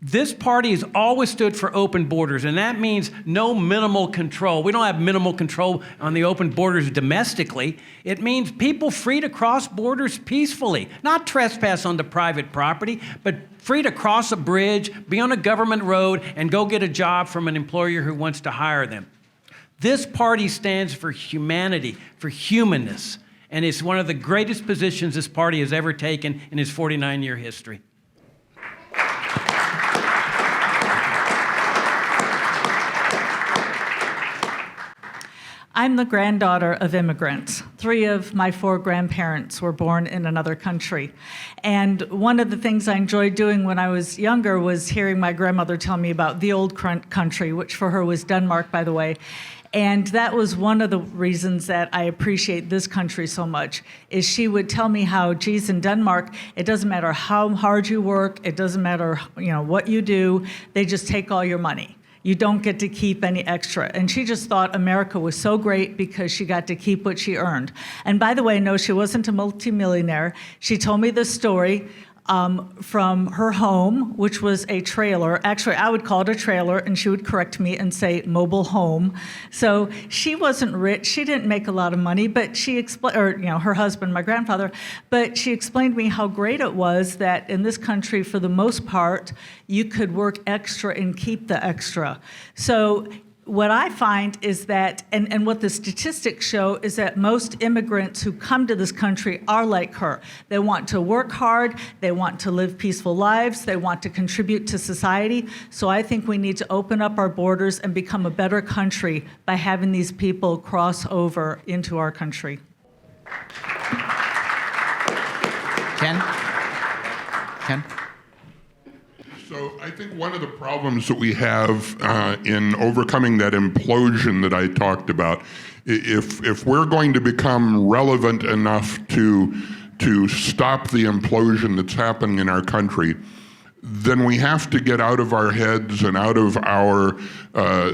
Speaker 3: This party has always stood for open borders, and that means no minimal control. We don't have minimal control on the open borders domestically. It means people free to cross borders peacefully, not trespass onto private property, but free to cross a bridge, be on a government road, and go get a job from an employer who wants to hire them. This party stands for humanity, for humanness, and it's one of the greatest positions this party has ever taken in its 49-year history.
Speaker 2: I'm the granddaughter of immigrants. 3 of my 4 grandparents were born in another country. And one of the things I enjoyed doing when I was younger was hearing my grandmother tell me about the old country, which for her was Denmark, by the way. And that was one of the reasons that I appreciate this country so much, is she would tell me how, geez, in Denmark, it doesn't matter how hard you work, it doesn't matter, what you do, they just take all your money. You don't get to keep any extra. And she just thought America was so great because she got to keep what she earned. And by the way, no, she wasn't a multimillionaire. She told me this story from her home, which was a trailer. Actually, I would call it a trailer, and she would correct me and say mobile home. So she wasn't rich. She didn't make a lot of money, but she explained, or her husband, my grandfather, but she explained to me how great it was that in this country, for the most part, you could work extra and keep the extra. So what I find is that, and what the statistics show, is that most immigrants who come to this country are like her. They want to work hard, they want to live peaceful lives, they want to contribute to society. So I think we need to open up our borders and become a better country by having these people cross over into our country.
Speaker 1: Ken?
Speaker 6: So I think one of the problems that we have in overcoming that implosion that I talked about, if we're going to become relevant enough to stop the implosion that's happening in our country, then we have to get out of our heads and out of our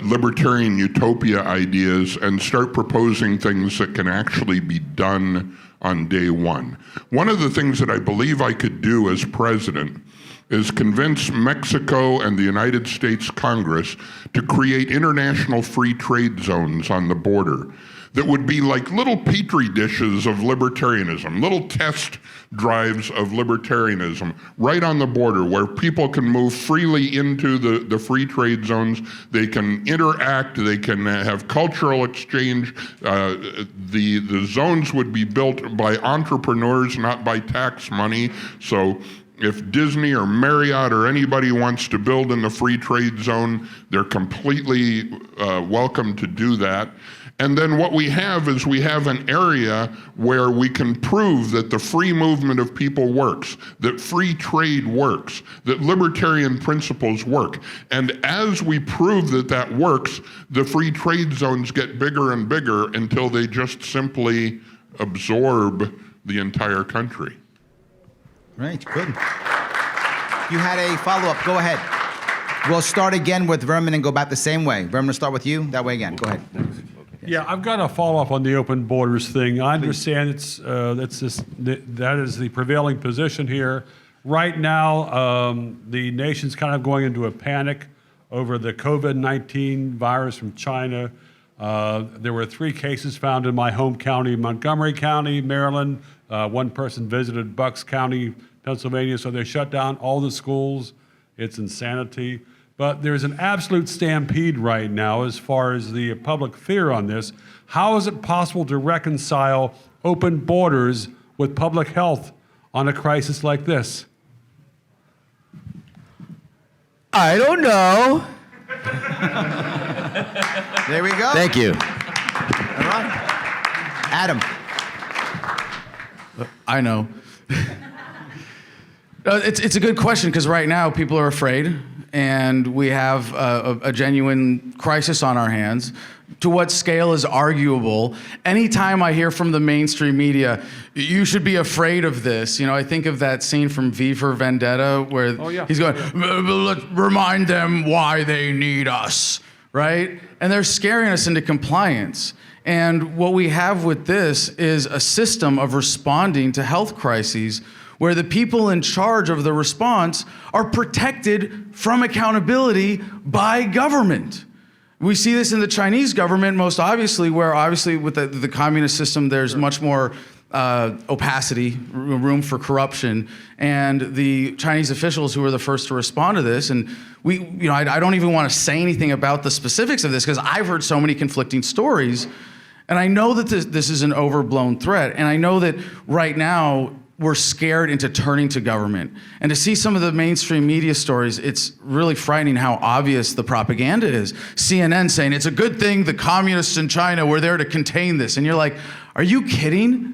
Speaker 6: libertarian utopia ideas and start proposing things that can actually be done on day one. One of the things that I believe I could do as president is convince Mexico and the United States Congress to create international free trade zones on the border that would be like little petri dishes of libertarianism, little test drives of libertarianism right on the border where people can move freely into the free trade zones. They can interact, they can have cultural exchange. The zones would be built by entrepreneurs, not by tax money. So if Disney or Marriott or anybody wants to build in the free trade zone, they're completely welcome to do that. And then what we have is we have an area where we can prove that the free movement of people works, that free trade works, that libertarian principles work. And as we prove that that works, the free trade zones get bigger and bigger until they just simply absorb the entire country.
Speaker 1: Right, good. You had a follow-up. Go ahead. We'll start again with Vermin and go back the same way. Vermin, we'll start with you. That way again. Go ahead.
Speaker 8: Yeah, I've got a follow-up on the open borders thing. I understand that is the prevailing position here. Right now, the nation's kind of going into a panic over the COVID-19 virus from China. There were 3 cases found in my home county, Montgomery County, Maryland. One person visited Bucks County, Pennsylvania, so they shut down all the schools. It's insanity. But there's an absolute stampede right now as far as the public fear on this. How is it possible to reconcile open borders with public health on a crisis like this?
Speaker 5: I don't know.
Speaker 1: There we go.
Speaker 5: Thank you.
Speaker 1: All right. Adam.
Speaker 4: I know. It's a good question because right now people are afraid and we have a genuine crisis on our hands. To what scale is arguable. Anytime I hear from the mainstream media, you should be afraid of this. I think of that scene from V for Vendetta where he's going, let's remind them why they need us, right? And they're scaring us into compliance. And what we have with this is a system of responding to health crises where the people in charge of the response are protected from accountability by government. We see this in the Chinese government most obviously, where obviously with the communist system, there's much more opacity, room for corruption, and the Chinese officials who were the first to respond to this, and I don't even want to say anything about the specifics of this because I've heard so many conflicting stories, and I know that this is an overblown threat, and I know that right now we're scared into turning to government. And to see some of the mainstream media stories, it's really frightening how obvious the propaganda is. CNN saying, it's a good thing the communists in China were there to contain this. And you're like, are you kidding?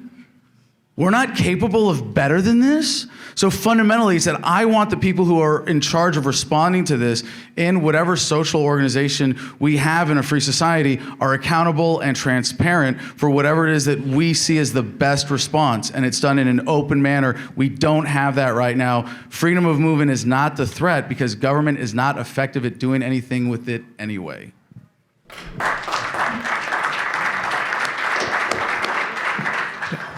Speaker 4: We're not capable of better than this? So fundamentally, he said, I want the people who are in charge of responding to this in whatever social organization we have in a free society are accountable and transparent for whatever it is that we see as the best response. And it's done in an open manner. We don't have that right now. Freedom of movement is not the threat because government is not effective at doing anything with it anyway.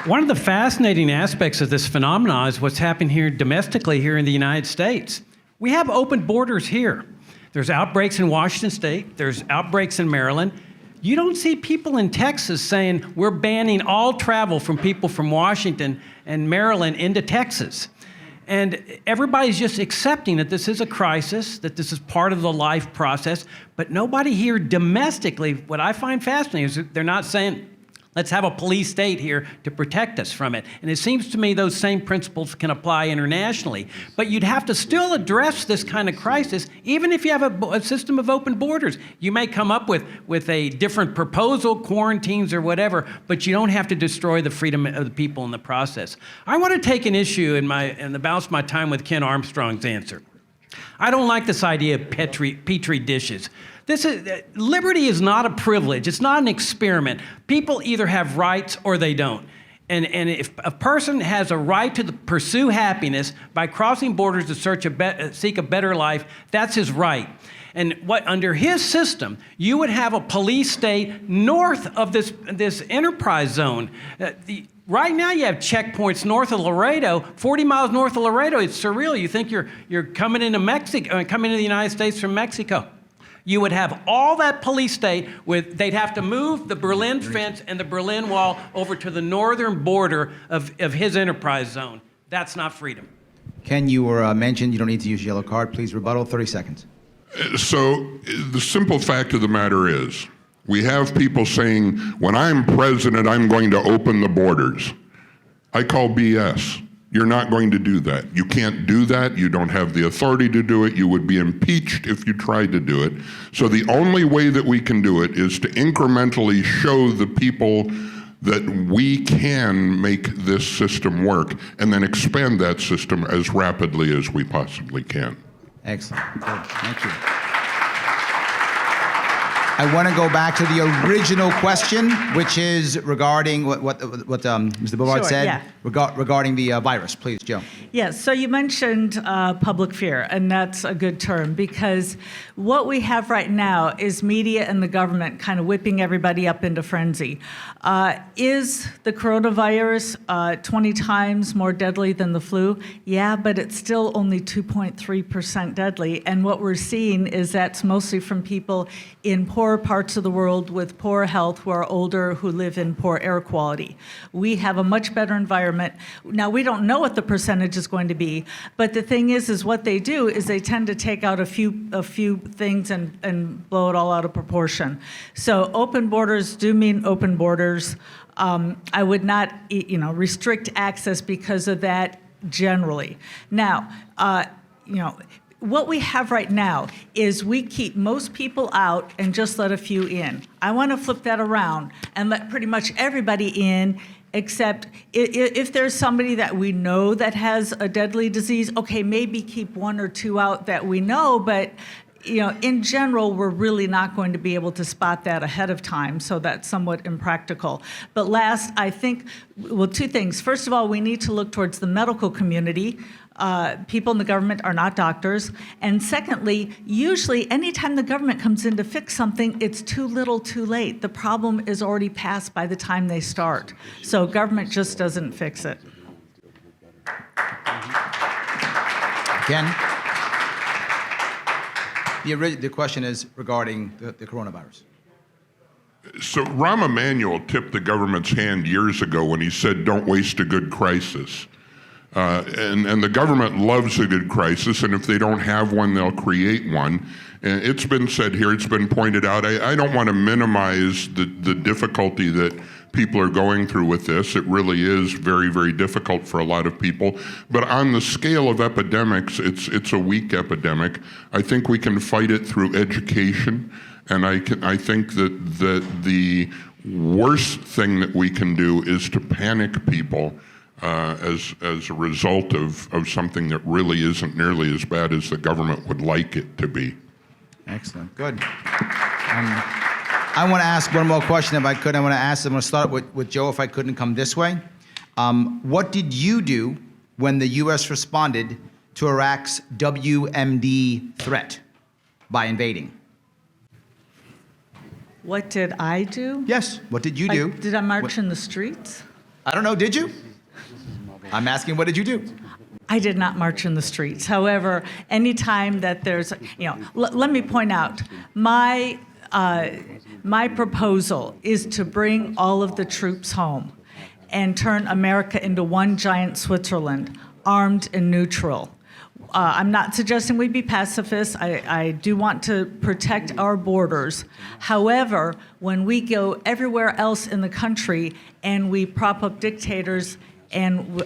Speaker 3: One of the fascinating aspects of this phenomenon is what's happening here domestically here in the United States. We have open borders here. There's outbreaks in Washington State. There's outbreaks in Maryland. You don't see people in Texas saying, we're banning all travel from people from Washington and Maryland into Texas. And everybody's just accepting that this is a crisis, that this is part of the life process. But nobody here domestically, what I find fascinating is that they're not saying, let's have a police state here to protect us from it. And it seems to me those same principles can apply internationally. But you'd have to still address this kind of crisis, even if you have a system of open borders. You may come up with a different proposal, quarantines or whatever, but you don't have to destroy the freedom of the people in the process. I want to take an issue in the balance of my time with Ken Armstrong's answer. I don't like this idea of petri dishes. Liberty is not a privilege. It's not an experiment. People either have rights or they don't. And if a person has a right to pursue happiness by crossing borders to seek a better life, that's his right. And under his system, you would have a police state north of this enterprise zone. Right now, you have checkpoints north of Laredo, 40 miles north of Laredo. It's surreal. You think you're coming into Mexico, coming into the United States from Mexico. You would have all that police state they'd have to move the Berlin fence and the Berlin Wall over to the northern border of his enterprise zone. That's not freedom.
Speaker 1: Ken, you were mentioned. You don't need to use yellow card. Please rebuttal, 30 seconds.
Speaker 6: So the simple fact of the matter is, we have people saying, when I'm president, I'm going to open the borders. I call BS. You're not going to do that. You can't do that. You don't have the authority to do it. You would be impeached if you tried to do it. So the only way that we can do it is to incrementally show the people that we can make this system work and then expand that system as rapidly as we possibly can.
Speaker 1: Excellent. Good. Thank you. I want to go back to the original question, which is regarding what Mr. Boulevard
Speaker 2: Sure,
Speaker 1: said
Speaker 2: yeah.
Speaker 1: regarding the virus. Please, Joe.
Speaker 2: Yes, so you mentioned public fear, and that's a good term because what we have right now is media and the government kind of whipping everybody up into frenzy. Is the coronavirus 20 times more deadly than the flu? Yeah, but it's still only 2.3% deadly, and what we're seeing is that's mostly from people in poor parts of the world with poor health, who are older, who live in poor air quality. We have a much better environment. Now, we don't know what the percentage is going to be, but the thing is what they do is they tend to take out a few things and blow it all out of proportion. So open borders do mean open borders. I would not, restrict access because of that generally. Now, what we have right now is we keep most people out and just let a few in. I want to flip that around and let pretty much everybody in, except if there's somebody that we know that has a deadly disease, okay, maybe keep one or two out that we know, but in general, we're really not going to be able to spot that ahead of time, so that's somewhat impractical. But last, I think, two things. First of all, we need to look towards the medical community. People in the government are not doctors. And secondly, usually anytime the government comes in to fix something, it's too little too late. The problem is already passed by the time they start. So government just doesn't fix it.
Speaker 1: Ken? The question is regarding the coronavirus.
Speaker 6: So Rahm Emanuel tipped the government's hand years ago when he said, don't waste a good crisis. And the government loves a good crisis, and if they don't have one, they'll create one. And it's been said here, it's been pointed out, I don't want to minimize the difficulty that people are going through with this. It really is very, very difficult for a lot of people. But on the scale of epidemics, it's a weak epidemic. I think we can fight it through education, and I think that the worst thing that we can do is to panic people as a result of something that really isn't nearly as bad as the government would like it to be.
Speaker 1: Excellent. Good. I want to ask one more question if I could. I'm going to start with Joe if I could and come this way. What did you do when the U.S. responded to Iraq's WMD threat by invading?
Speaker 2: What did I do?
Speaker 1: Yes. What did you do?
Speaker 2: Did I march in the streets?
Speaker 1: I don't know. Did you? I'm asking, what did you do?
Speaker 2: I did not march in the streets. However, anytime that there's, let me point out, my proposal is to bring all of the troops home and turn America into one giant Switzerland, armed and neutral. I'm not suggesting we be pacifists. I do want to protect our borders. However, when we go everywhere else in the country and we prop up dictators and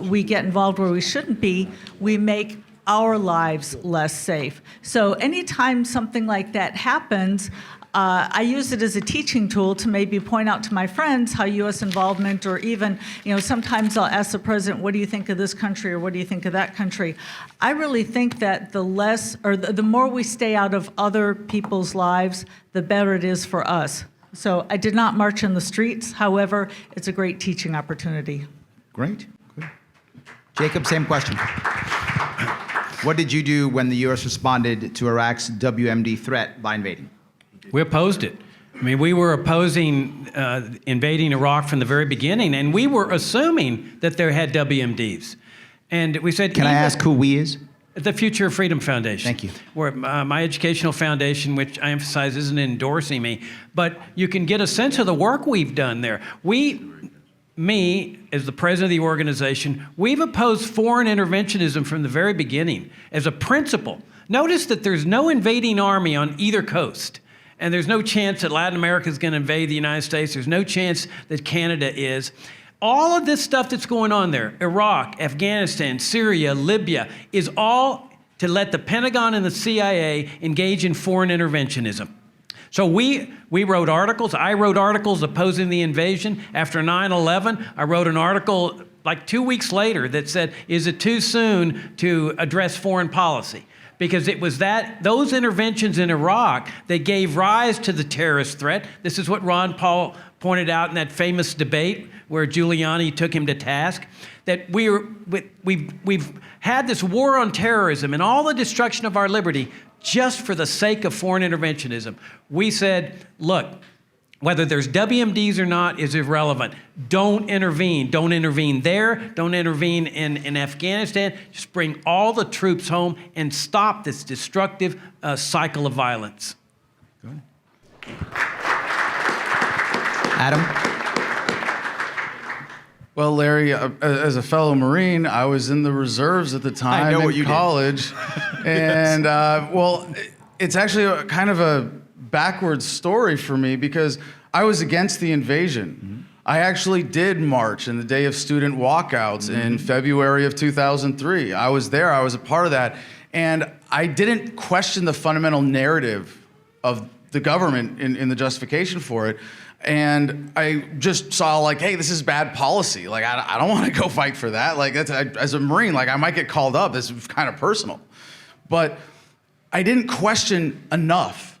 Speaker 2: we get involved where we shouldn't be, we make our lives less safe. So anytime something like that happens, I use it as a teaching tool to maybe point out to my friends how U.S. involvement, or even, sometimes I'll ask the president, what do you think of this country, or what do you think of that country? I really think that the more we stay out of other people's lives, the better it is for us. So I did not march in the streets. However, it's a great teaching opportunity.
Speaker 1: Great. Good. Jacob, same question. What did you do when the U.S. responded to Iraq's WMD threat by invading?
Speaker 3: We opposed it. I mean, we were opposing invading Iraq from the very beginning, and we were assuming that they had WMDs. And we said,
Speaker 1: Can I ask who we is?
Speaker 3: The Future of Freedom Foundation.
Speaker 1: Thank you.
Speaker 3: We're, my educational foundation, which I emphasize isn't endorsing me, but you can get a sense of the work we've done there. Me, as the president of the organization, we've opposed foreign interventionism from the very beginning as a principle. Notice that there's no invading army on either coast. And there's no chance that Latin America is going to invade the United States. There's no chance that Canada is. All of this stuff that's going on there, Iraq, Afghanistan, Syria, Libya, is all to let the Pentagon and the CIA engage in foreign interventionism. So we wrote articles. I wrote articles opposing the invasion. After 9/11, I wrote an article like 2 weeks later that said, is it too soon to address foreign policy? Because it was those interventions in Iraq that gave rise to the terrorist threat. This is what Ron Paul pointed out in that famous debate where Giuliani took him to task, that we've had this war on terrorism and all the destruction of our liberty just for the sake of foreign interventionism. We said, look, whether there's WMDs or not is irrelevant. Don't intervene. Don't intervene there. Don't intervene in Afghanistan. Just bring all the troops home and stop this destructive cycle of violence.
Speaker 1: Good. Adam?
Speaker 4: Well, Larry, as a fellow Marine, I was in the reserves at the time in college. And, it's actually kind of a backwards story for me because I was against the invasion. Mm-hmm. I actually did march in the day of student walkouts in February of 2003. I was there. I was a part of that. And I didn't question the fundamental narrative of the government in the justification for it. And I just saw like, hey, this is bad policy. Like, I don't want to go fight for that. Like, as a Marine, like I might get called up. This is kind of personal. But I didn't question enough.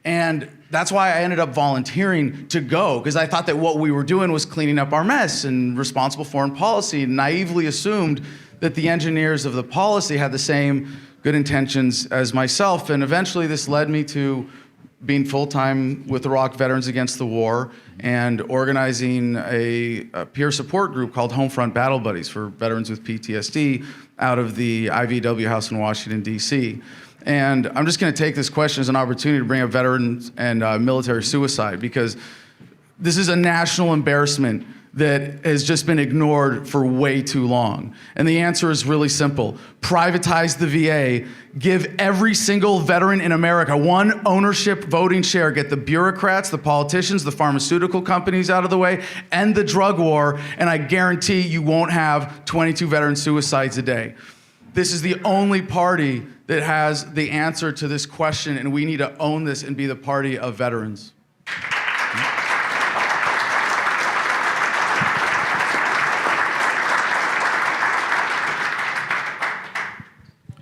Speaker 4: And that's why I ended up volunteering to go, because I thought that what we were doing was cleaning up our mess and responsible foreign policy, and naively assumed that the engineers of the policy had the same good intentions as myself. And eventually this led me to being full-time with Iraq Veterans Against the War and organizing a peer support group called Homefront Battle Buddies for veterans with PTSD out of the IVW House in Washington, D.C. And I'm just going to take this question as an opportunity to bring up veterans and military suicide, because this is a national embarrassment that has just been ignored for way too long? And the answer is really simple. Privatize the VA. Give every single veteran in America one ownership voting share. Get the bureaucrats, the politicians, the pharmaceutical companies out of the way, end the drug war, and I guarantee you won't have 22 veteran suicides a day. This is the only party that has the answer to this question, and we need to own this and be the party of veterans.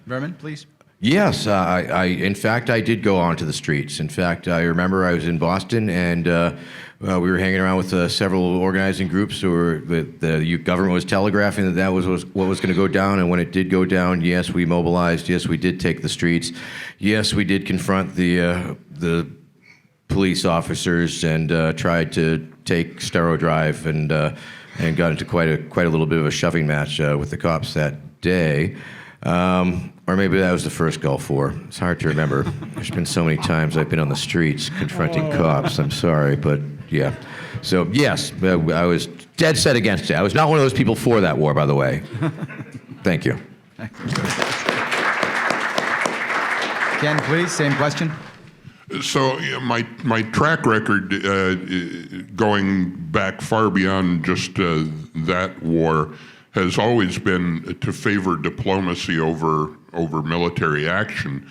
Speaker 1: Vermin, please.
Speaker 5: Yes, in fact, I did go onto the streets. In fact, I remember I was in Boston, and we were hanging around with several organizing groups who the government was telegraphing that was what was going to go down, and when it did go down, yes, we mobilized. Yes, we did take the streets. Yes, we did confront the police officers and tried to take Staro Drive and got into quite a little bit of a shoving match with the cops that day. Or maybe that was the first Gulf War. It's hard to remember. There's been so many times I've been on the streets confronting cops. I'm sorry, but yeah. So yes, I was dead set against it. I was not one of those people for that war, by the way. Thank you.
Speaker 1: Ken, please, same question.
Speaker 6: So my track record going back far beyond just that war has always been to favor diplomacy over military action.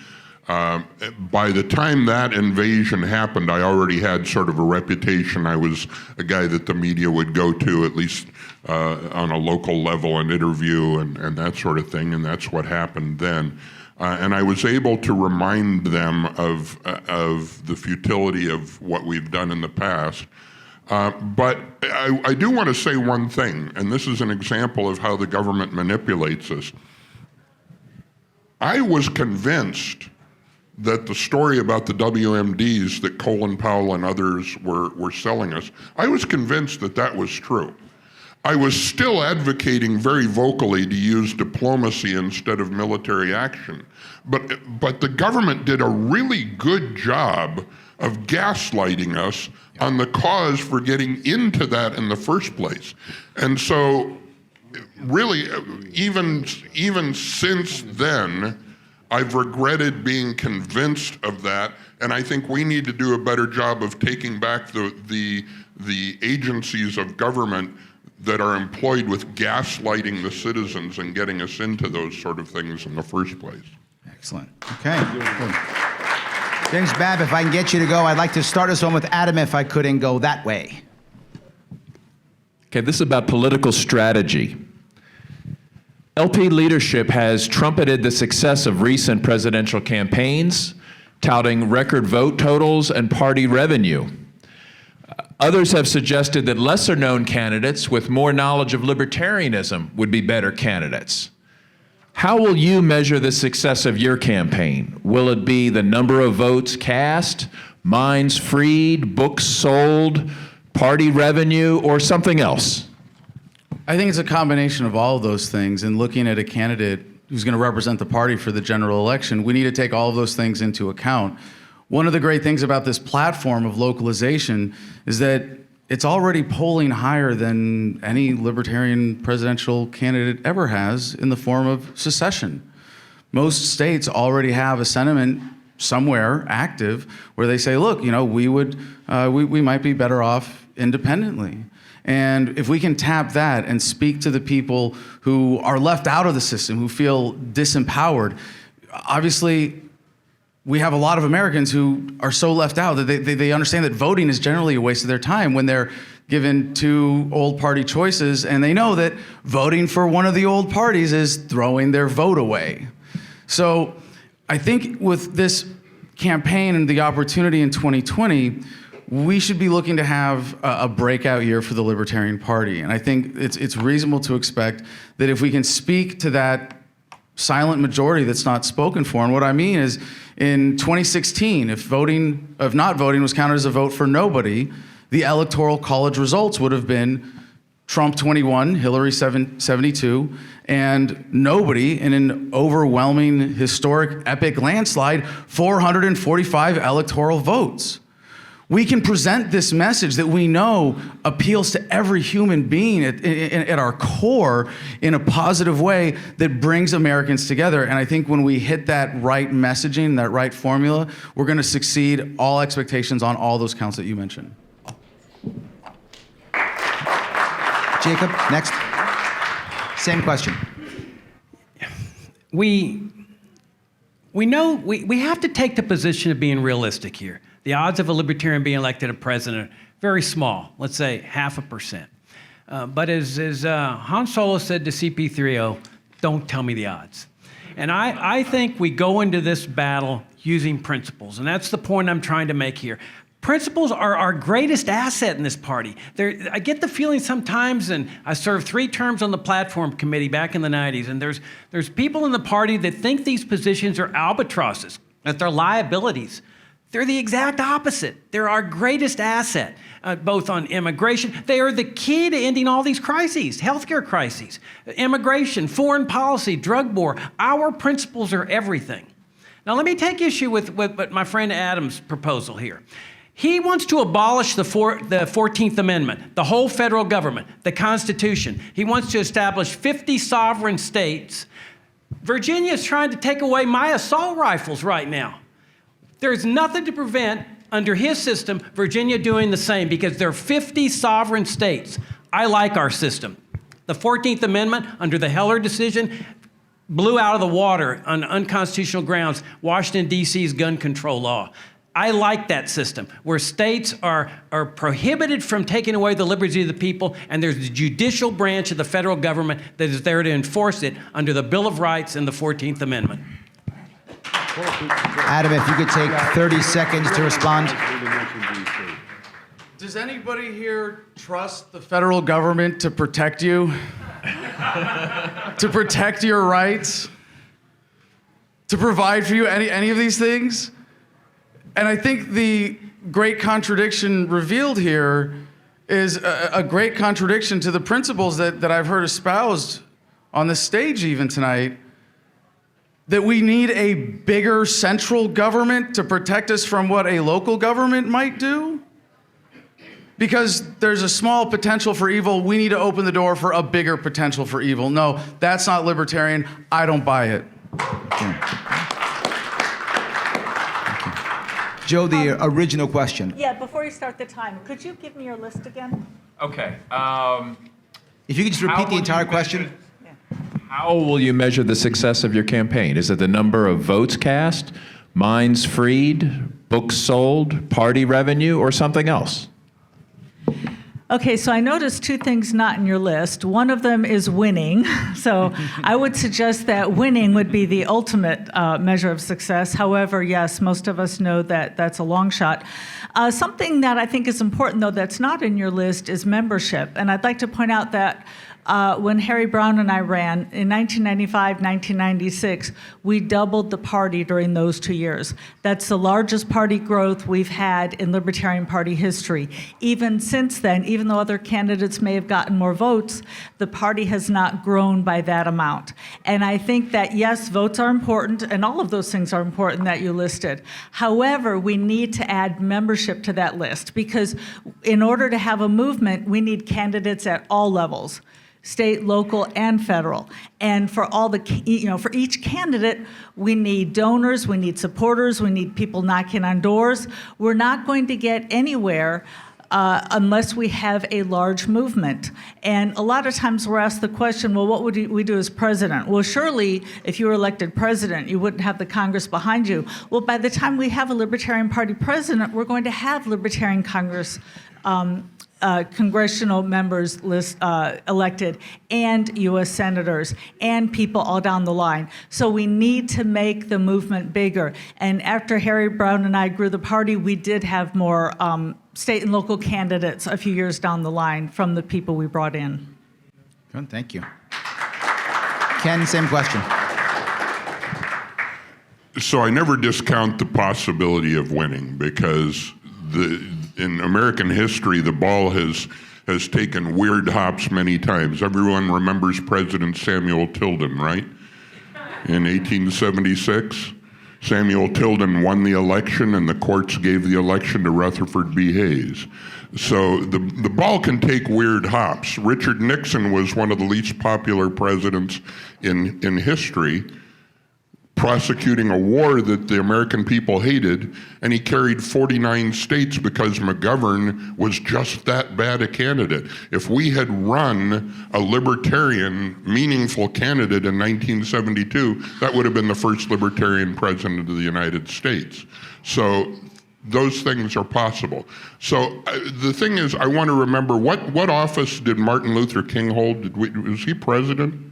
Speaker 6: By the time that invasion happened, I already had sort of a reputation. I was a guy that the media would go to, at least on a local level, and interview and that sort of thing, and that's what happened then. And I was able to remind them of the futility of what we've done in the past. But I do want to say one thing, and this is an example of how the government manipulates us. I was convinced that the story about the WMDs that Colin Powell and others were selling us, I was convinced that that was true. I was still advocating very vocally to use diplomacy instead of military action. But the government did a really good job of gaslighting us on the cause for getting into that in the first place. And so really, even since then, I've regretted being convinced of that, and I think we need to do a better job of taking back the agencies of government that are employed with gaslighting the citizens and getting us into those sort of things in the first place.
Speaker 1: Excellent. Okay. James Babb, if I can get you to go, I'd like to start us on with Adam, if I could, and go that way.
Speaker 7: Okay, this is about political strategy. LP leadership has trumpeted the success of recent presidential campaigns, touting record vote totals and party revenue. Others have suggested that lesser-known candidates with more knowledge of libertarianism would be better candidates. How will you measure the success of your campaign? Will it be the number of votes cast, minds freed, books sold, party revenue, or something else?
Speaker 4: I think it's a combination of all of those things, and looking at a candidate who's going to represent the party for the general election, we need to take all of those things into account. One of the great things about this platform of localization is that it's already polling higher than any libertarian presidential candidate ever has in the form of secession. Most states already have a sentiment somewhere active where they say, look, you know, we might be better off independently. And if we can tap that and speak to the people who are left out of the system, who feel disempowered, obviously we have a lot of Americans who are so left out that they understand that voting is generally a waste of their time when they're given two old party choices, and they know that voting for one of the old parties is throwing their vote away. So I think with this campaign and the opportunity in 2020, we should be looking to have a breakout year for the Libertarian Party. And I think it's reasonable to expect that if we can speak to that silent majority that's not spoken for, and what I mean is in 2016, if not voting was counted as a vote for nobody, the Electoral College results would have been Trump 21, Hillary 72, and nobody in an overwhelming, historic, epic landslide, 445 electoral votes. we can present this message that we know appeals to every human being at our core in a positive way that brings Americans together. And I think when we hit that right messaging, that right formula, we're going to succeed all expectations on all those counts that you mentioned.
Speaker 1: Jacob, next. Same question.
Speaker 3: We know we have to take the position of being realistic here. The odds of a libertarian being elected a president are very small, let's say 0.5%. But as Han Solo said to CP3O, don't tell me the odds. And I think we go into this battle using principles, and that's the point I'm trying to make here. Principles are our greatest asset in this party. I get the feeling sometimes, and I served 3 terms on the platform committee back in the 90s, and there's people in the party that think these positions are albatrosses, that they're liabilities. They're the exact opposite. They're our greatest asset, both on immigration. They are the key to ending all these crises, healthcare crises, immigration, foreign policy, drug war. Our principles are everything. Now, let me take issue with my friend Adam's proposal here. He wants to abolish the 14th Amendment, the whole federal government, the Constitution. He wants to establish 50 sovereign states. Virginia is trying to take away my assault rifles right now. There's nothing to prevent, under his system, Virginia doing the same because there are 50 sovereign states. I like our system. The 14th Amendment, under the Heller decision, blew out of the water on unconstitutional grounds Washington, D.C.'s gun control law. I like that system, where states are prohibited from taking away the liberty of the people, and there's the judicial branch of the federal government that is there to enforce it under the Bill of Rights and the 14th Amendment.
Speaker 1: Adam, if you could take 30 seconds to respond.
Speaker 4: Does anybody here trust the federal government to protect you? To protect your rights? To provide for you any of these things? And I think the great contradiction revealed here is a great contradiction to the principles that I've heard espoused on the stage even tonight, that we need a bigger central government to protect us from what a local government might do. Because there's a small potential for evil, we need to open the door for a bigger potential for evil. No, that's not libertarian. I don't buy it.
Speaker 1: Joe, the original question.
Speaker 2: Yeah, before you start the time, could you give me your list again?
Speaker 7: Okay.
Speaker 1: If you could just repeat the entire question.
Speaker 7: How will you measure the success of your campaign? Is it the number of votes cast, minds freed, books sold, party revenue, or something else?
Speaker 2: Okay, so I noticed 2 things not in your list. One of them is winning. So I would suggest that winning would be the ultimate measure of success. However, yes, most of us know that that's a long shot. Something that I think is important, though, that's not in your list is membership. And I'd like to point out that when Harry Brown and I ran in 1995, 1996, we doubled the party during those 2 years. That's the largest party growth we've had in Libertarian Party history. Even since then, even though other candidates may have gotten more votes, the party has not grown by that amount. And I think that, yes, votes are important, and all of those things are important that you listed. However, we need to add membership to that list, because in order to have a movement, we need candidates at all levels. State, local, and federal. And for all the, for each candidate, we need donors, we need supporters, we need people knocking on doors. We're not going to get anywhere unless we have a large movement. And a lot of times we're asked the question, well, what would we do as president? Well, surely if you were elected president, you wouldn't have the Congress behind you. Well, by the time we have a Libertarian Party president, we're going to have Libertarian Congress congressional members elected, and U.S. senators, and people all down the line. So we need to make the movement bigger. And after Harry Brown and I grew the party, we did have more state and local candidates a few years down the line from the people we brought in.
Speaker 1: Good, thank you. Ken, same question.
Speaker 6: So I never discount the possibility of winning, because in American history, the ball has taken weird hops many times. Everyone remembers President Samuel Tilden, right? In 1876. Samuel Tilden won the election, and the courts gave the election to Rutherford B. Hayes. So the ball can take weird hops. Richard Nixon was one of the least popular presidents in history, prosecuting a war that the American people hated, and he carried 49 states because McGovern was just that bad a candidate. If we had run a libertarian, meaningful candidate in 1972, that would have been the first libertarian president of the United States. So those things are possible. So the thing is, I want to remember, what office did Martin Luther King hold? Was he president?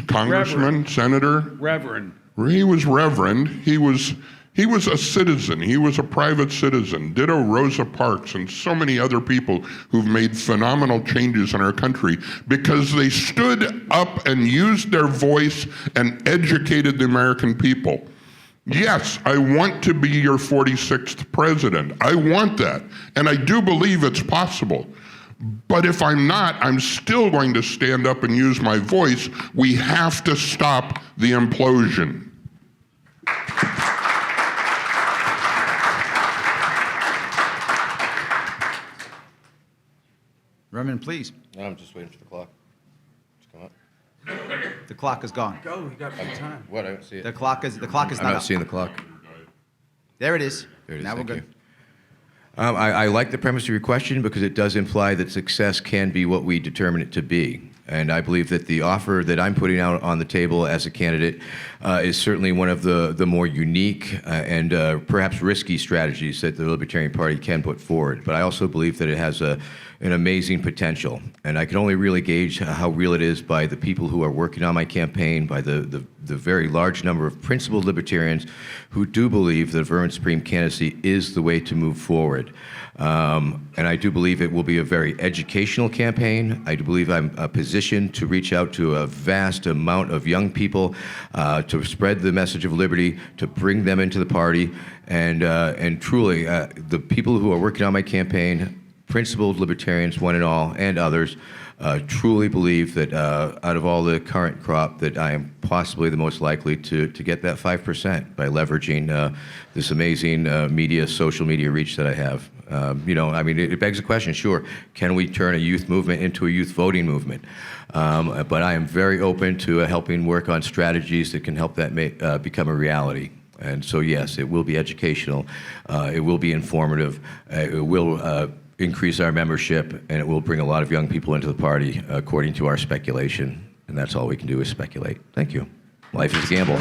Speaker 6: Congressman?
Speaker 8: Reverend.
Speaker 6: Senator?
Speaker 8: Reverend.
Speaker 6: He was reverend. He was a citizen. He was a private citizen. Ditto Rosa Parks and so many other people who've made phenomenal changes in our country because they stood up and used their voice and educated the American people. Yes, I want to be your 46th president. I want that. And I do believe it's possible. But if I'm not, I'm still going to stand up and use my voice. We have to stop the implosion.
Speaker 1: Reverend, please.
Speaker 5: No, I'm just waiting for the clock to come up.
Speaker 1: The clock is gone.
Speaker 8: Go, you got some time.
Speaker 5: What? I don't see it.
Speaker 1: The clock is
Speaker 5: I'm
Speaker 1: not
Speaker 5: not
Speaker 1: up.
Speaker 5: seeing the clock.
Speaker 1: There it is.
Speaker 5: There it is.
Speaker 1: Now we're
Speaker 5: Thank
Speaker 1: good.
Speaker 5: you. I like the premise of your question because it does imply that success can be what we determine it to be. And I believe that the offer that I'm putting out on the table as a candidate is certainly one of the more unique and perhaps risky strategies that the Libertarian Party can put forward. But I also believe that it has an amazing potential. And I can only really gauge how real it is by the people who are working on my campaign, by the very large number of principled libertarians who do believe that Vermin Supreme candidacy is the way to move forward. And I do believe it will be a very educational campaign. I do believe I'm positioned to reach out to a vast amount of young people, to spread the message of liberty, to bring them into the party, and truly, the people who are working on my campaign, principled libertarians, one and all, and others, truly believe that out of all the current crop, that I am possibly the most likely to get that 5% by leveraging this amazing social media reach that I have. It begs the question, sure, can we turn a youth movement into a youth voting movement? But I am very open to helping work on strategies that can help that become a reality. And so, yes, it will be educational, it will be informative, it will increase our membership, and it will bring a lot of young people into the party, according to our speculation. And that's all we can do is speculate. Thank you. Life is a gamble.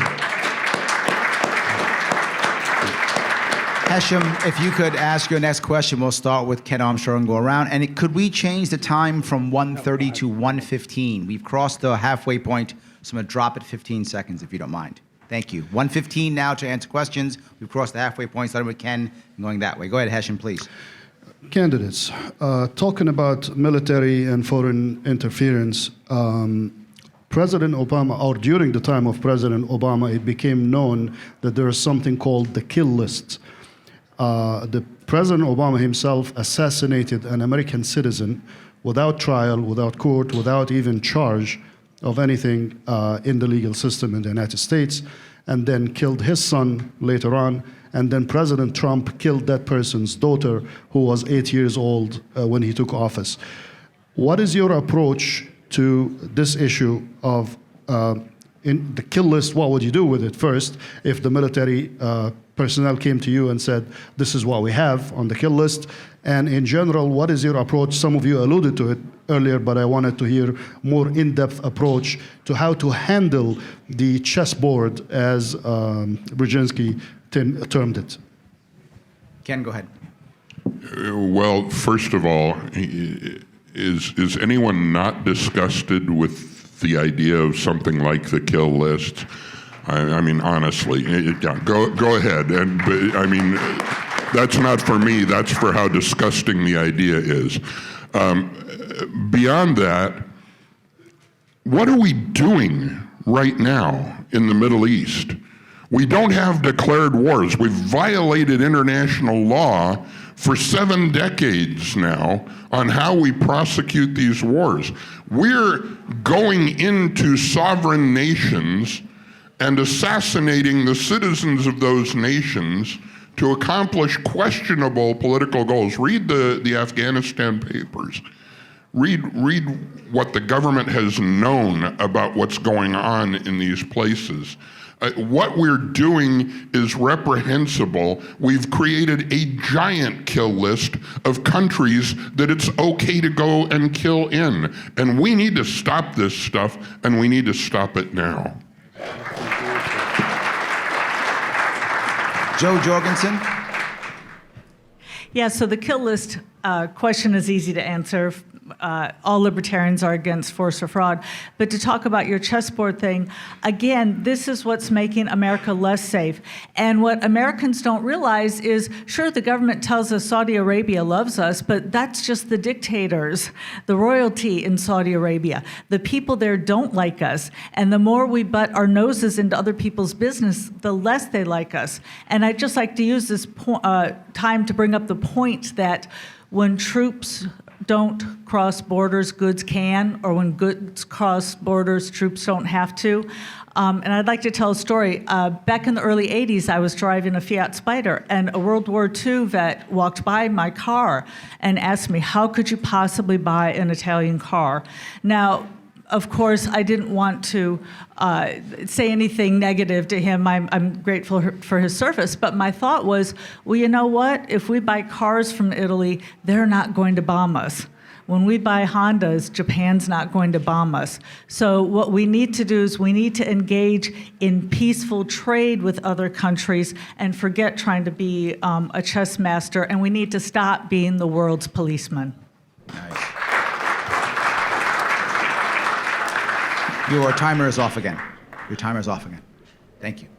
Speaker 1: Hesham, if you could ask your next question, we'll start with Ken Armstrong and go around. And could we change the time from 1:30 to 1:15? We've crossed the halfway point, so I'm going to drop it 15 seconds, if you don't mind. Thank you. 1:15 now to answer questions. We've crossed the halfway point, starting with Ken and going that way. Go ahead, Hesham, please.
Speaker 9: Candidates, talking about military and foreign interference, President Obama, or during the time of President Obama, it became known that there is something called the kill list. The President Obama himself assassinated an American citizen without trial, without court, without even charge of anything in the legal system in the United States, and then killed his son later on. And then President Trump killed that person's daughter, who was 8 years old when he took office. What is your approach to this issue of in the kill list? What would you do with it first if the military personnel came to you and said, this is what we have on the kill list? And in general, what is your approach? Some of you alluded to it earlier, but I wanted to hear more in-depth approach to how to handle the chessboard, as Brzezinski termed it.
Speaker 1: Ken, go ahead.
Speaker 6: Well, first of all, is anyone not disgusted with the idea of something like the kill list? I mean, honestly, go ahead. That's not for me. That's for how disgusting the idea is. Beyond that, what are we doing right now in the Middle East? We don't have declared wars. We've violated international law for 7 decades now on how we prosecute these wars. We're going into sovereign nations and assassinating the citizens of those nations to accomplish questionable political goals. Read the Afghanistan papers. Read what the government has known about what's going on in these places. What we're doing is reprehensible. We've created a giant kill list of countries that it's okay to go and kill in. And we need to stop this stuff, and we need to stop it now.
Speaker 1: Joe Jorgensen.
Speaker 2: Yeah, so the kill list question is easy to answer. All libertarians are against force or fraud. But to talk about your chessboard thing, again, this is what's making America less safe. And what Americans don't realize is, sure, the government tells us Saudi Arabia loves us, but that's just the dictators, the royalty in Saudi Arabia. The people there don't like us. And the more we butt our noses into other people's business, the less they like us. And I'd just like to use this time to bring up the point that when troops don't cross borders, goods can, or when goods cross borders, troops don't have to. And I'd like to tell a story. Back in the early 80s, I was driving a Fiat Spider, and a World War II vet walked by my car and asked me, how could you possibly buy an Italian car? Now, of course, I didn't want to say anything negative to him. I'm grateful for his service. But my thought was, well, you know what? If we buy cars from Italy, they're not going to bomb us. When we buy Hondas, Japan's not going to bomb us. So what we need to do is we need to engage in peaceful trade with other countries and forget trying to be a chess master. And we need to stop being the world's policeman.
Speaker 1: Nice. Your timer is off again. Your timer is off again. Thank you.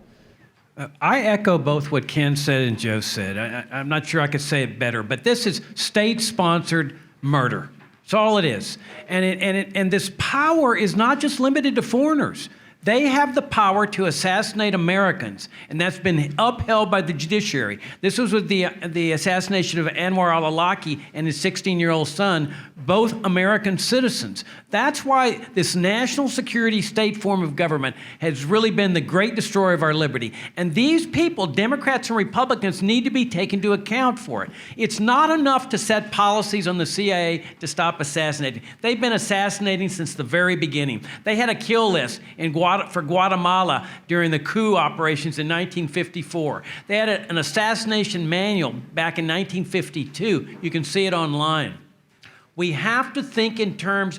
Speaker 3: I echo both what Ken said and Joe said. I'm not sure I could say it better, but this is state-sponsored murder. That's all it is. And this power is not just limited to foreigners. They have the power to assassinate Americans, and that's been upheld by the judiciary. This was with the assassination of Anwar al-Awlaki and his 16-year-old son, both American citizens. That's why this national security state form of government has really been the great destroyer of our liberty. And these people, Democrats and Republicans, need to be taken into account for it. It's not enough to set policies on the CIA to stop assassinating. They've been assassinating since the very beginning. They had a kill list for Guatemala during the coup operations in 1954. They had an assassination manual back in 1952. You can see it online. We have to think in terms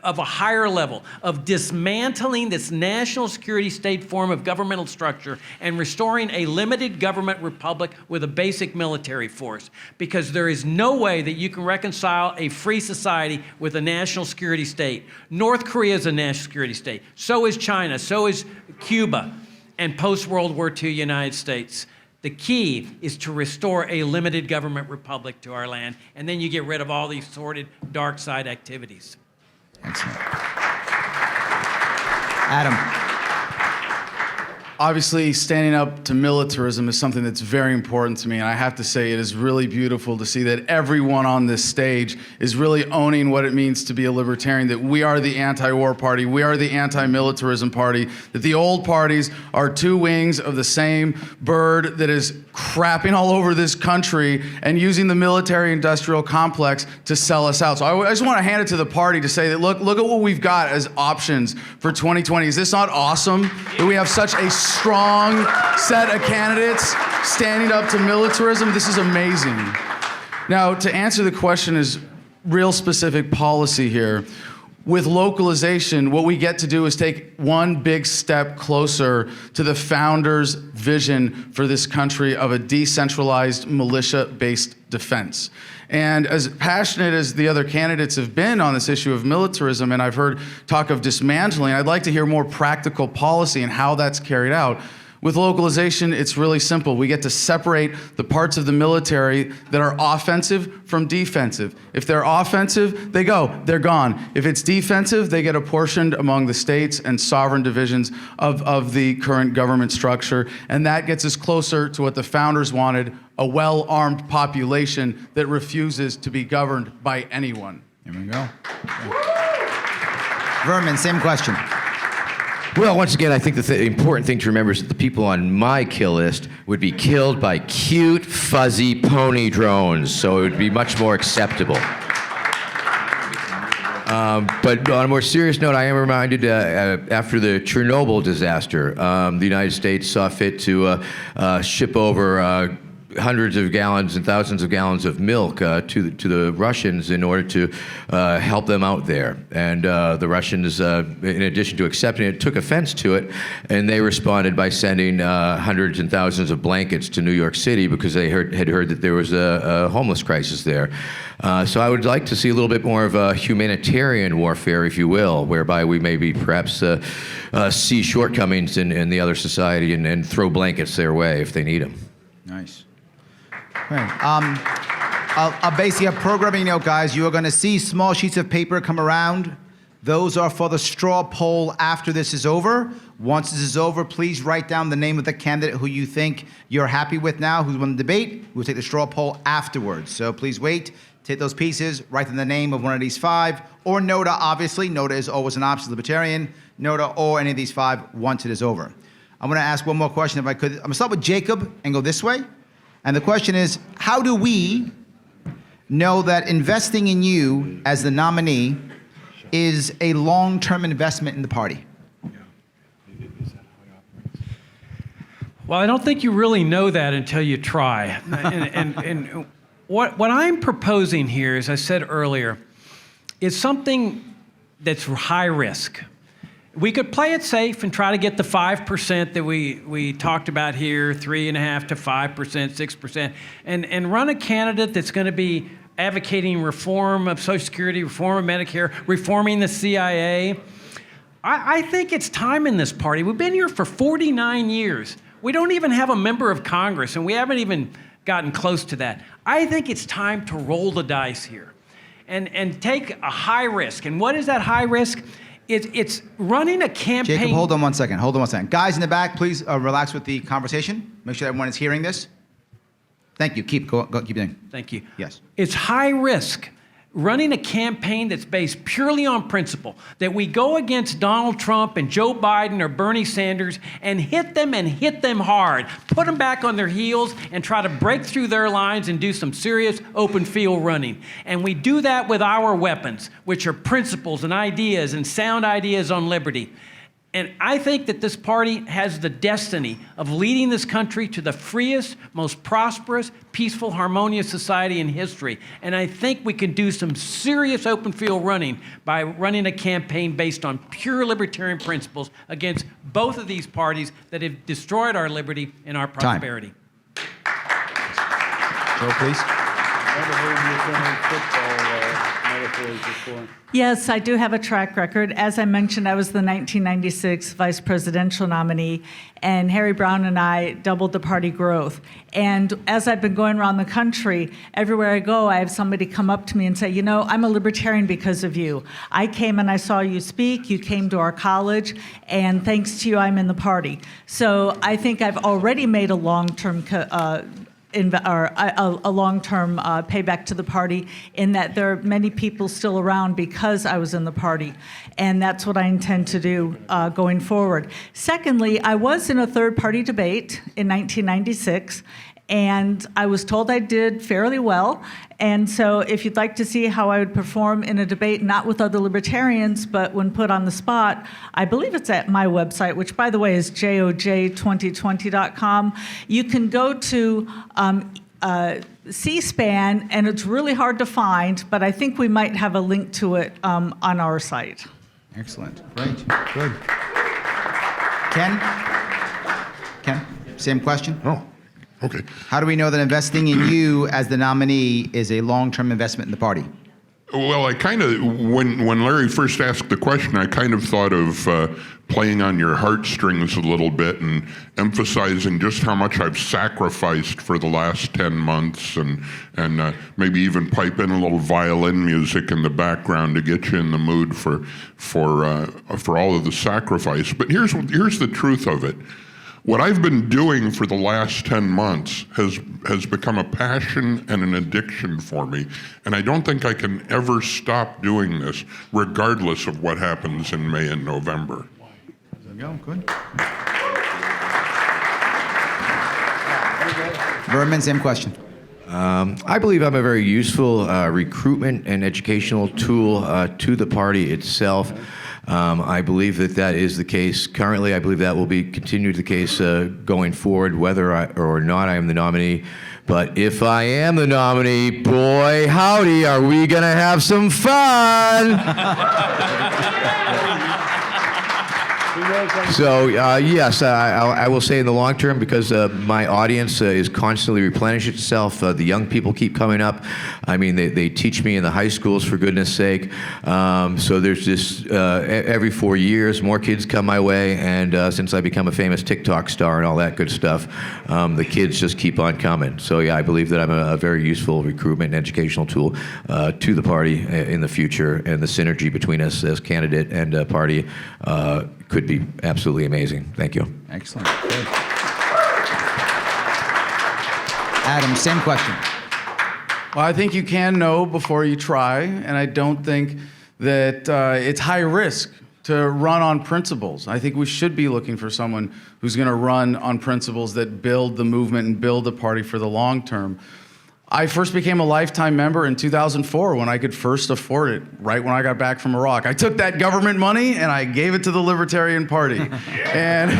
Speaker 3: of a higher level of dismantling this national security state form of governmental structure and restoring a limited government republic with a basic military force. Because there is no way that you can reconcile a free society with a national security state. North Korea is a national security state. So is China. So is Cuba. And post-World War II United States. The key is to restore a limited government republic to our land, and then you get rid of all these sordid dark side activities.
Speaker 1: Excellent. Adam.
Speaker 4: Obviously, standing up to militarism is something that's very important to me, and I have to say it is really beautiful to see that everyone on this stage is really owning what it means to be a libertarian, that we are the anti-war party, we are the anti-militarism party, that the old parties are two wings of the same bird that is crapping all over this country and using the military-industrial complex to sell us out. So I just want to hand it to the party to say that, look at what we've got as options for 2020. Is this not awesome that we have such a strong set of candidates standing up to militarism? This is amazing. Now, to answer the question is real specific policy here. With localization, what we get to do is take one big step closer to the founders' vision for this country of a decentralized, militia-based defense. And as passionate as the other candidates have been on this issue of militarism, and I've heard talk of dismantling, I'd like to hear more practical policy and how that's carried out. With localization, it's really simple. We get to separate the parts of the military that are offensive from defensive. If they're offensive, they go, they're gone. If it's defensive, they get apportioned among the states and sovereign divisions of the current government structure. And that gets us closer to what the founders wanted, a well-armed population that refuses to be governed by anyone.
Speaker 1: Here we go. Vermin, same question.
Speaker 5: Well, once again, I think the important thing to remember is that the people on my kill list would be killed by cute, fuzzy pony drones, so it would be much more acceptable. But on a more serious note, I am reminded after the Chernobyl disaster, the United States saw fit to ship over hundreds of gallons and thousands of gallons of milk to the Russians in order to help them out there. And the Russians, in addition to accepting it, took offense to it, and they responded by sending hundreds and thousands of blankets to New York City because they had heard that there was a homeless crisis there. So I would like to see a little bit more of a humanitarian warfare, if you will, whereby we maybe perhaps see shortcomings in the other society and throw blankets their way if they need them.
Speaker 1: Nice. Right. I'll basically a programming note, guys. You are going to see small sheets of paper come around. Those are for the straw poll after this is over. Once this is over, please write down the name of the candidate who you think you're happy with now, who's won the debate. We'll take the straw poll afterwards. So please wait. Take those pieces, write down the name of one of these five, or NOTA, obviously. NOTA is always an option, Libertarian. NOTA or any of these five once it is over. I'm going to ask one more question if I could. I'm going to start with Jacob and go this way. And the question is, how do we know that investing in you as the nominee is a long-term investment in the party?
Speaker 3: Well, I don't think you really know that until you try. And what I'm proposing here, as I said earlier, is something that's high risk. We could play it safe and try to get the 5% that we talked about here, 3.5% to 5%, 6%, and run a candidate that's going to be advocating reform of Social Security, reform of Medicare, reforming the CIA. I think it's time in this party. We've been here for 49 years. We don't even have a member of Congress, and we haven't even gotten close to that. I think it's time to roll the dice here and take a high risk. And what is that high risk? It's running a campaign.
Speaker 1: Jacob, hold on one second. Hold on one second. Guys in the back, please relax with the conversation. Make sure everyone is hearing this. Thank you. Keep going.
Speaker 3: Thank you.
Speaker 1: Yes.
Speaker 3: It's high risk. Running a campaign that's based purely on principle, that we go against Donald Trump and Joe Biden or Bernie Sanders and hit them hard, put them back on their heels and try to break through their lines and do some serious open field running. And we do that with our weapons, which are principles and ideas and sound ideas on liberty. And I think that this party has the destiny of leading this country to the freest, most prosperous, peaceful, harmonious society in history. And I think we can do some serious open field running by running a campaign based on pure libertarian principles against both of these parties that have destroyed our liberty and our prosperity.
Speaker 1: Joe, please.
Speaker 2: Yes, I do have a track record. As I mentioned, I was the 1996 vice presidential nominee, and Harry Brown and I doubled the party growth. And as I've been going around the country, everywhere I go, I have somebody come up to me and say, you know, I'm a libertarian because of you. I came and I saw you speak, you came to our college, and thanks to you, I'm in the party. So I think I've already made a long-term a long-term payback to the party in that there are many people still around because I was in the party. And that's what I intend to do going forward. Secondly, I was in a third-party debate in 1996, and I was told I did fairly well. And so if you'd like to see how I would perform in a debate, not with other libertarians, but when put on the spot, I believe it's at my website, which, by the way, is joj2020.com. You can go to C-SPAN, and it's really hard to find, but I think we might have a link to it on our site.
Speaker 1: Excellent. Great. Good. Ken, same question?
Speaker 6: Oh, okay.
Speaker 1: How do we know that investing in you as the nominee is a long-term investment in the party?
Speaker 6: Well, I kind of, when Larry first asked the question, I kind of thought of playing on your heartstrings a little bit and emphasizing just how much I've sacrificed for the last 10 months and maybe even pipe in a little violin music in the background to get you in the mood for all of the sacrifice. But here's the truth of it. What I've been doing for the last 10 months has become a passion and an addiction for me, and I don't think I can ever stop doing this, regardless of what happens in May and November.
Speaker 1: go. Good. Vermin, same question.
Speaker 5: I believe I'm a very useful recruitment and educational tool to the party itself. I believe that is the case currently. I believe that will be continued the case going forward, whether or not I am the nominee. But if I am the nominee, boy, howdy, are we going to have some fun? So, yes, I will say in the long term, because my audience is constantly replenishing itself. The young people keep coming up. I mean, they teach me in the high schools, for goodness sake. So there's this, every 4 years, more kids come my way. And since I become a famous TikTok star and all that good stuff, the kids just keep on coming. So, yeah, I believe that I'm a very useful recruitment and educational tool to the party in the future. And the synergy between us as candidate and party could be absolutely amazing. Thank you.
Speaker 1: Excellent. Good. Adam, same question.
Speaker 4: Well, I think you can know before you try, and I don't think that it's high risk to run on principles. I think we should be looking for someone who's going to run on principles that build the movement and build the party for the long term. I first became a lifetime member in 2004 when I could first afford it, right when I got back from Iraq. I took that government money and I gave it to the Libertarian Party. And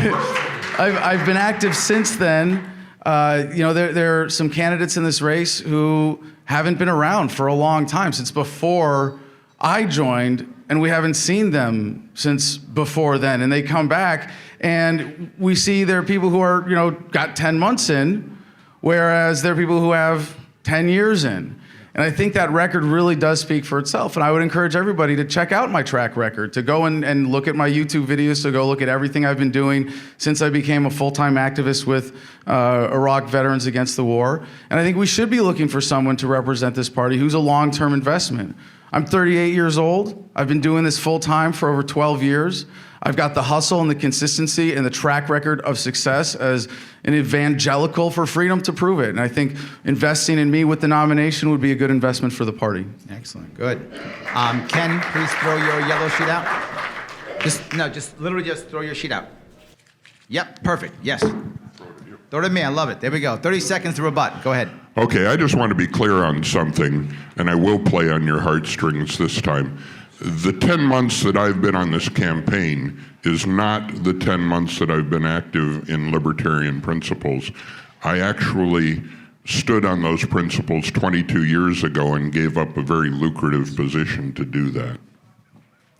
Speaker 4: I've been active since then. There are some candidates in this race who haven't been around for a long time, since before I joined, and we haven't seen them since before then. And they come back, and we see there are people who are, got 10 months in, whereas there are people who have 10 years in. And I think that record really does speak for itself. And I would encourage everybody to check out my track record, to go and look at my YouTube videos, to go look at everything I've been doing since I became a full-time activist with Iraq Veterans Against the War. And I think we should be looking for someone to represent this party who's a long-term investment. I'm 38 years old. I've been doing this full-time for over 12 years. I've got the hustle and the consistency and the track record of success as an evangelical for freedom to prove it. And I think investing in me with the nomination would be a good investment for the party.
Speaker 1: Excellent. Good. Ken, please throw your yellow sheet out. Literally just throw your sheet out. Yep, perfect. Yes. Throw it at me. I love it. There we go. 30 seconds to rebut. Go ahead.
Speaker 6: Okay, I just want to be clear on something, and I will play on your heartstrings this time. The 10 months that I've been on this campaign is not the 10 months that I've been active in libertarian principles. I actually stood on those principles 22 years ago and gave up a very lucrative position to do that.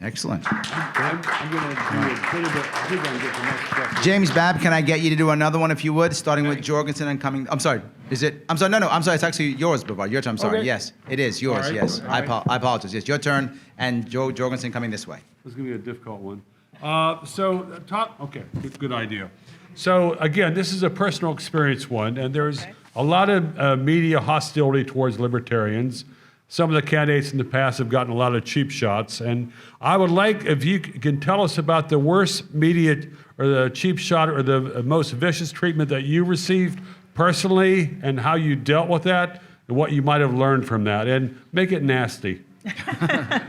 Speaker 1: Excellent.
Speaker 10: I'm going to do a bit of a dig on get the next question.
Speaker 1: James Babb, can I get you to do another one if you would, starting with Jorgensen and coming? I'm sorry. Is it? I'm sorry. No. I'm sorry. It's actually yours, Bavard. Your turn. I'm sorry.
Speaker 10: Okay.
Speaker 1: Yes, it is yours.
Speaker 10: All right.
Speaker 1: Yes.
Speaker 10: All right.
Speaker 1: I apologize. Yes, your turn. And Jorgensen coming this way.
Speaker 8: This is going to be a difficult one. Okay, good idea. So again, this is a personal experience one, and there's a lot of media hostility towards libertarians. Some of the candidates in the past have gotten a lot of cheap shots, and I would like if you can tell us about the worst media or the cheap shot or the most vicious treatment that you received personally and how you dealt with that and what you might have learned from that, and make it nasty.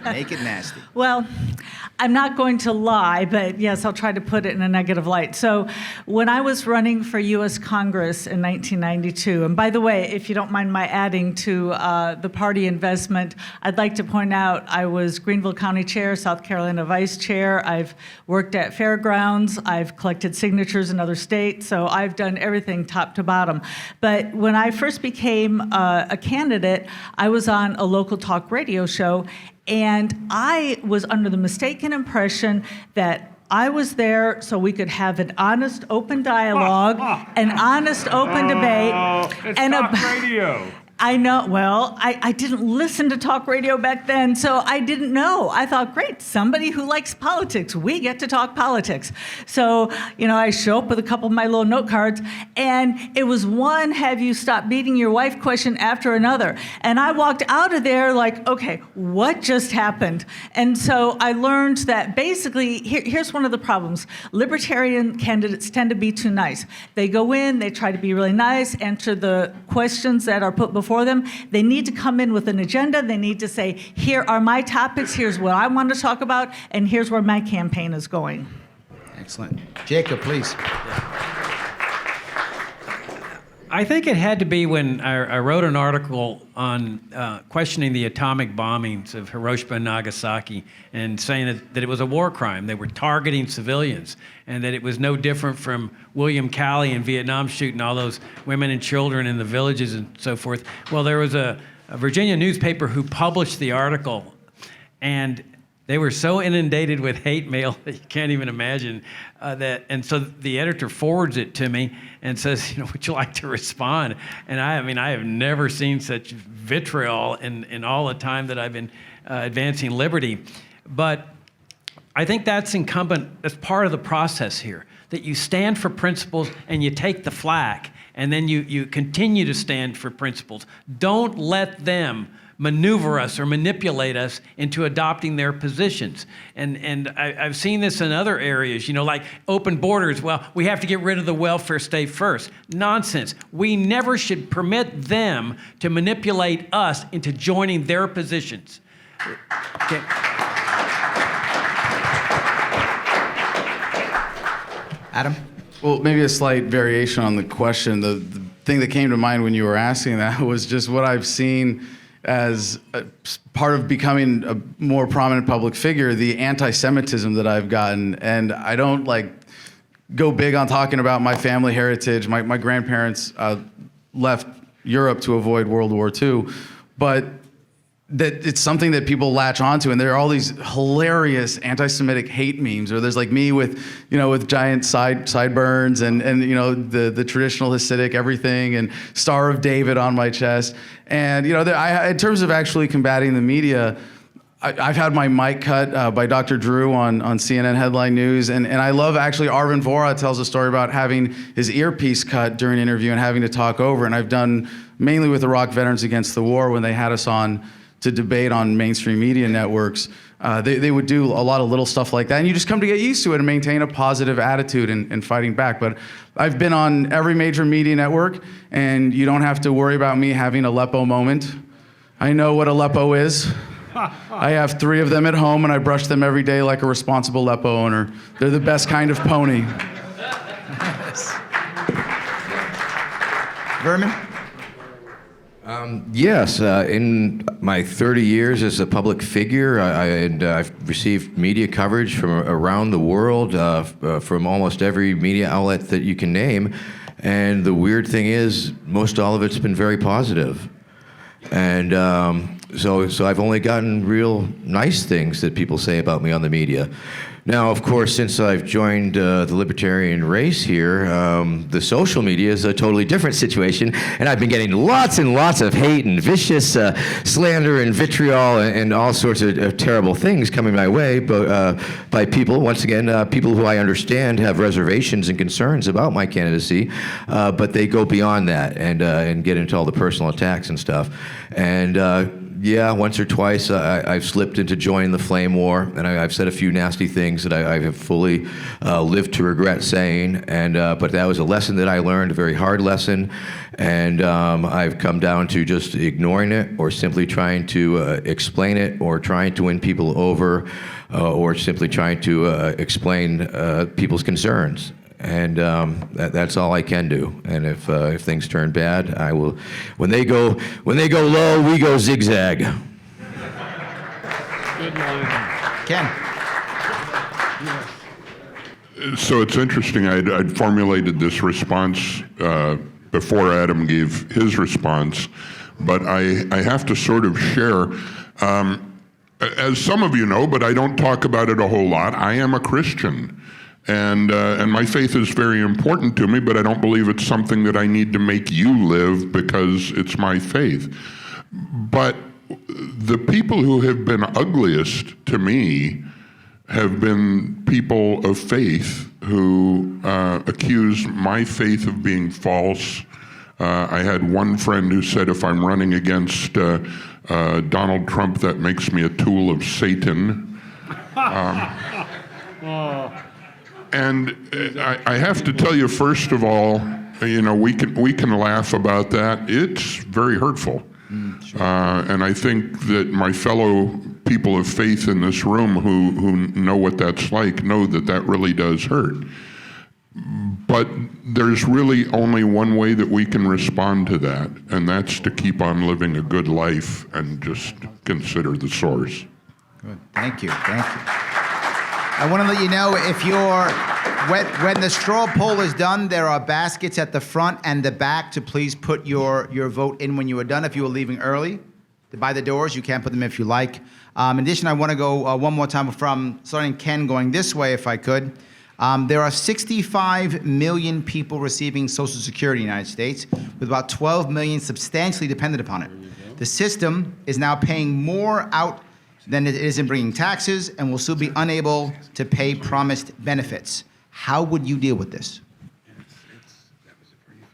Speaker 1: Make it nasty.
Speaker 2: Well, I'm not going to lie, but yes, I'll try to put it in a negative light. So when I was running for U.S. Congress in 1992, and by the way, if you don't mind my adding to the party investment, I'd like to point out I was Greenville County Chair, South Carolina Vice Chair. I've worked at fairgrounds. I've collected signatures in other states. So I've done everything top to bottom. But when I first became a candidate, I was on a local talk radio show. And I was under the mistaken impression that I was there so we could have an honest, open dialogue, an honest, open debate.
Speaker 8: It's
Speaker 2: and
Speaker 8: talk radio.
Speaker 2: I know. Well, I didn't listen to talk radio back then, so I didn't know. I thought, great, somebody who likes politics. We get to talk politics. So, I show up with a couple of my little note cards, and it was one have you stop beating your wife question after another. And I walked out of there like, okay, what just happened? And so I learned that basically, here's one of the problems. Libertarian candidates tend to be too nice. They go in, they try to be really nice, answer the questions that are put before them. They need to come in with an agenda. They need to say, here are my topics, here's what I want to talk about, and here's where my campaign is going.
Speaker 1: Excellent. Jacob, please.
Speaker 3: I think it had to be when I wrote an article on questioning the atomic bombings of Hiroshima and Nagasaki and saying that it was a war crime. They were targeting civilians, and that it was no different from William Calley in Vietnam shooting all those women and children in the villages and so forth. Well, there was a Virginia newspaper who published the article, and they were so inundated with hate mail that you can't even imagine that. And so the editor forwards it to me and says, would you like to respond? And I mean, I have never seen such vitriol in all the time that I've been advancing liberty. But I think that's incumbent, that's part of the process here, that you stand for principles and you take the flak, and then you continue to stand for principles. Don't let them maneuver us or manipulate us into adopting their positions. And I've seen this in other areas, like open borders. Well, we have to get rid of the welfare state first. Nonsense. We never should permit them to manipulate us into joining their positions. Okay.
Speaker 1: Adam?
Speaker 4: Well, maybe a slight variation on the question. The thing that came to mind when you were asking that was just what I've seen as a part of becoming a more prominent public figure, the anti-Semitism that I've gotten. And I don't go big on talking about my family heritage. My grandparents left Europe to avoid World War II, but that it's something that people latch onto, and there are all these hilarious anti-Semitic hate memes, or there's me with giant sideburns and the traditional Hasidic everything and Star of David on my chest, and in terms of actually combating the media, I've had my mic cut by Dr. Drew on CNN Headline News, and I love actually Arvin Vohra tells a story about having his earpiece cut during an interview and having to talk over, and I've done mainly with Iraq Veterans Against the War when they had us on to debate on mainstream media networks. They would do a lot of little stuff like that, and you just come to get used to it and maintain a positive attitude in fighting back. But I've been on every major media network, and you don't have to worry about me having Aleppo moment. I know what Aleppo is. I have 3 of them at home, and I brush them every day like a responsible Aleppo owner. They're the best kind of pony.
Speaker 1: Vermin?
Speaker 5: Yes, in my 30 years as a public figure, I've received media coverage from around the world, from almost every media outlet that you can name. And the weird thing is, most all of it's been very positive. And so I've only gotten real nice things that people say about me on the media. Now, of course, since I've joined the libertarian race here, the social media is a totally different situation, and I've been getting lots and lots of hate and vicious slander and vitriol and all sorts of terrible things coming my way by people, once again, people who I understand have reservations and concerns about my candidacy, but they go beyond that and get into all the personal attacks and stuff. And yeah, once or twice I've slipped into joining the flame war, and I've said a few nasty things that I have fully lived to regret saying. And but that was a lesson that I learned, a very hard lesson, and I've come down to just ignoring it, or simply trying to explain it, or trying to win people over, or simply trying to explain people's concerns. And that's all I can do. And if things turn bad, I will. When they go low, we go zigzag.
Speaker 10: Good line.
Speaker 1: Ken?
Speaker 6: So it's interesting. I'd formulated this response before Adam gave his response, but I have to sort of share. As some of you know, but I don't talk about it a whole lot, I am a Christian. And my faith is very important to me, but I don't believe it's something that I need to make you live because it's my faith. But the people who have been ugliest to me have been people of faith who accuse my faith of being false. I had one friend who said, if I'm running against Donald Trump, that makes me a tool of Satan. And I have to tell you, first of all, we can laugh about that. It's very hurtful. Sure. And I think that my fellow people of faith in this room who know what that's like know that that really does hurt. But there's really only one way that we can respond to that, and that's to keep on living a good life and just consider the source.
Speaker 1: Good. Thank you. Thank you. I want to let you know, if you're, when the straw poll is done, there are baskets at the front and the back to please put your vote in when you are done. If you are leaving early, by the doors, you can put them if you like. In addition, I want to go one more time from starting Ken going this way, if I could. There are 65 million people receiving Social Security in the United States, with about 12 million substantially dependent upon it. The system is now paying more out than it is in bringing taxes, and will still be unable to pay promised benefits. How would you deal with this?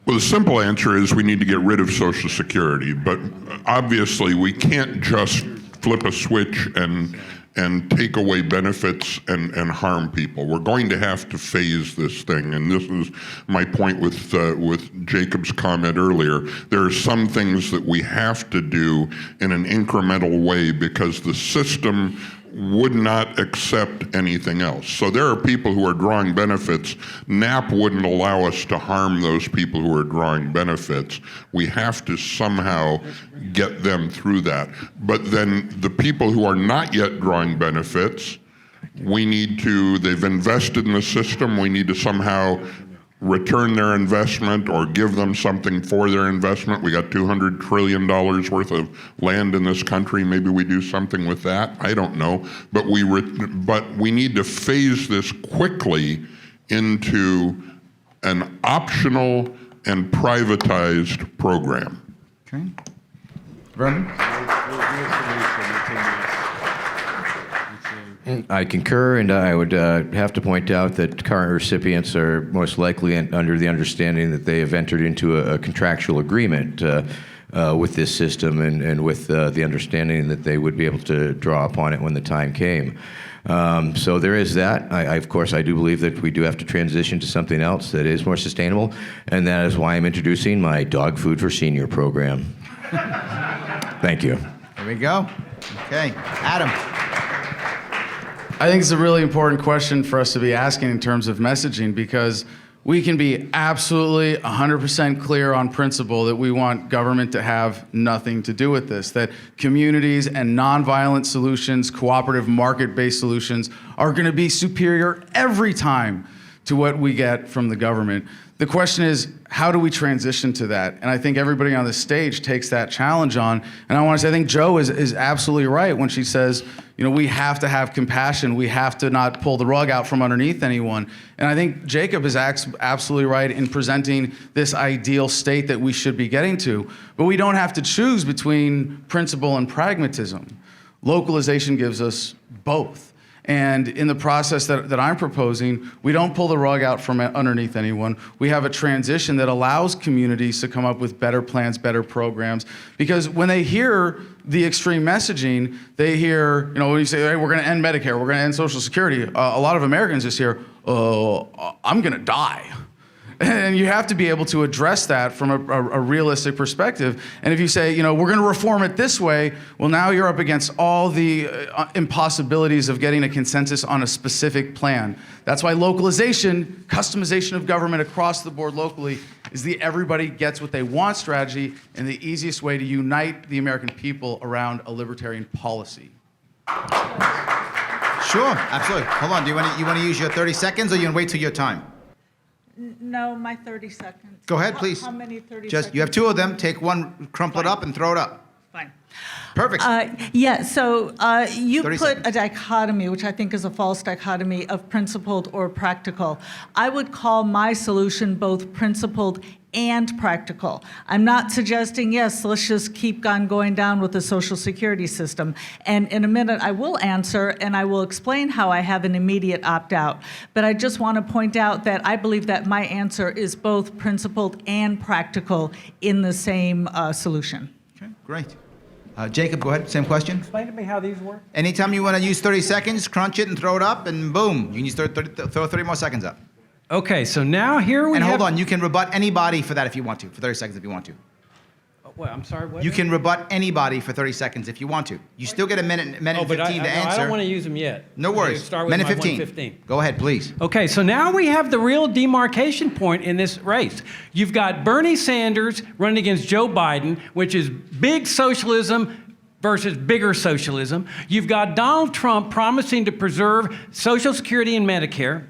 Speaker 6: Well, the simple answer is we need to get rid of Social Security, but obviously we can't just flip a switch and take away benefits and harm people. We're going to have to phase this thing, and this is my point with Jacob's comment earlier. There are some things that we have to do in an incremental way because the system would not accept anything else. So there are people who are drawing benefits. NAP wouldn't allow us to harm those people who are drawing benefits. We have to somehow get them through that. But then the people who are not yet drawing benefits, they've invested in the system, we need to somehow return their investment or give them something for their investment. We got $200 trillion worth of land in this country. Maybe we do something with that. I don't know. But we need to phase this quickly into an optional and privatized program.
Speaker 1: Okay. Vernon?
Speaker 5: I concur, and I would have to point out that current recipients are most likely under the understanding that they have entered into a contractual agreement with this system and with the understanding that they would be able to draw upon it when the time came. So there is that. Of course, I do believe that we do have to transition to something else that is more sustainable, and that is why I'm introducing my Dog Food for Senior program. Thank you.
Speaker 1: There we go. Okay. Adam.
Speaker 4: I think it's a really important question for us to be asking in terms of messaging, because we can be absolutely 100% clear on principle that we want government to have nothing to do with this, that communities and nonviolent solutions, cooperative market-based solutions are going to be superior every time to what we get from the government. The question is, how do we transition to that? And I think everybody on this stage takes that challenge on. And I want to say, I think Jo is absolutely right when she says, we have to have compassion. We have to not pull the rug out from underneath anyone. And I think Jacob is absolutely right in presenting this ideal state that we should be getting to. But we don't have to choose between principle and pragmatism. Localization gives us both. And in the process that I'm proposing, we don't pull the rug out from underneath anyone. We have a transition that allows communities to come up with better plans, better programs. Because when they hear the extreme messaging, they hear, when you say, hey, we're going to end Medicare, we're going to end Social Security, a lot of Americans just hear, I'm going to die. And you have to be able to address that from a realistic perspective. And if you say, we're going to reform it this way, well, now you're up against all the impossibilities of getting a consensus on a specific plan. That's why localization, customization of government across the board locally, is the everybody gets what they want strategy and the easiest way to unite the American people around a libertarian policy.
Speaker 1: Sure, absolutely. Hold on, do you want to use your 30 seconds, or you want to wait till your time?
Speaker 2: No, my 30 seconds.
Speaker 1: Go ahead, please.
Speaker 2: How many 30
Speaker 1: Just
Speaker 2: seconds?
Speaker 1: you have two of them. Take one, crumple it up, and throw it up.
Speaker 2: Fine.
Speaker 1: Perfect.
Speaker 2: Yeah, so you
Speaker 1: 30
Speaker 2: put
Speaker 1: seconds.
Speaker 2: a dichotomy, which I think is a false dichotomy, of principled or practical. I would call my solution both principled and practical. I'm not suggesting, yes, let's just keep on going down with the Social Security system. And in a minute, I will answer, and I will explain how I have an immediate opt-out. But I just want to point out that I believe that my answer is both principled and practical in the same solution.
Speaker 1: Okay, great. Jacob, go ahead. Same question.
Speaker 3: Explain to me how these work.
Speaker 1: Anytime you want to use 30 seconds, crunch it and throw it up, and boom, you need to throw 30 more seconds up.
Speaker 3: Okay, so now here we
Speaker 1: And
Speaker 3: have...
Speaker 1: hold on, you can rebut anybody for that if you want to, for 30 seconds if you want to.
Speaker 3: What? I'm sorry. What?
Speaker 1: You can rebut anybody for 30 seconds if you want to. You still get a minute and 15 to answer.
Speaker 3: I don't want to use them yet.
Speaker 1: No worries.
Speaker 3: Start with
Speaker 1: Minute
Speaker 3: my
Speaker 1: 15.
Speaker 3: 1:15.
Speaker 1: Go ahead, please.
Speaker 3: Okay, so now we have the real demarcation point in this race. You've got Bernie Sanders running against Joe Biden, which is big socialism versus bigger socialism. You've got Donald Trump promising to preserve Social Security and Medicare.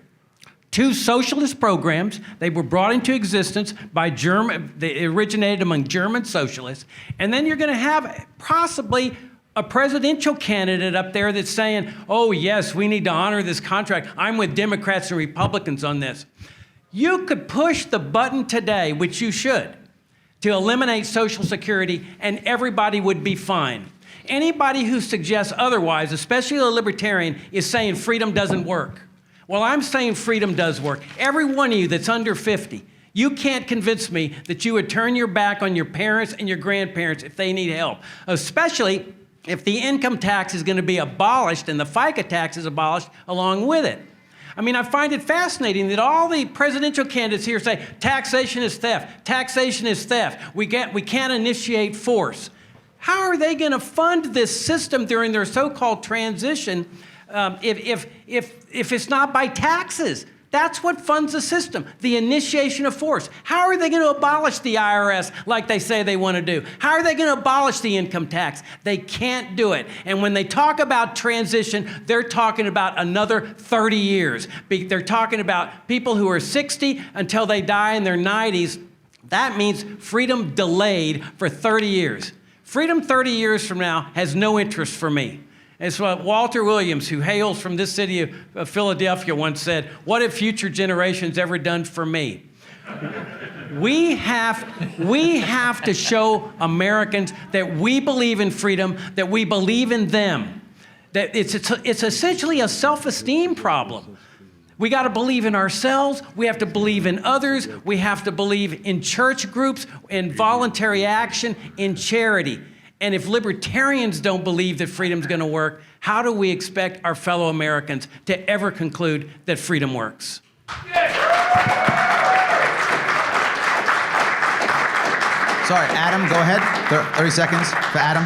Speaker 3: Two socialist programs. They were brought into existence by they originated among German socialists. And then you're going to have possibly a presidential candidate up there that's saying, oh, yes, we need to honor this contract. I'm with Democrats and Republicans on this. You could push the button today, which you should, to eliminate Social Security, and everybody would be fine. Anybody who suggests otherwise, especially a libertarian, is saying freedom doesn't work. Well, I'm saying freedom does work. Every one of you that's under 50, you can't convince me that you would turn your back on your parents and your grandparents if they need help, especially if the income tax is going to be abolished and the FICA tax is abolished along with it. I mean, I find it fascinating that all the presidential candidates here say taxation is theft, taxation is theft, we can't initiate force. How are they going to fund this system during their so-called transition if it's not by taxes? That's what funds the system, the initiation of force. How are they going to abolish the IRS like they say they want to do? How are they going to abolish the income tax? They can't do it. And when they talk about transition, they're talking about another 30 years. They're talking about people who are 60 until they die in their 90s. That means freedom delayed for 30 years. Freedom 30 years from now has no interest for me. It's what Walter Williams, who hails from this city of Philadelphia, once said, what have future generations ever done for me? We have to show Americans that we believe in freedom, that we believe in them, that it's essentially a self-esteem problem. We got to believe in ourselves. We have to believe in others. We have to believe in church groups, in voluntary action, in charity. And if libertarians don't believe that freedom's going to work, how do we expect our fellow Americans to ever conclude that freedom works?
Speaker 1: Sorry, Adam, go ahead. 30 seconds for Adam.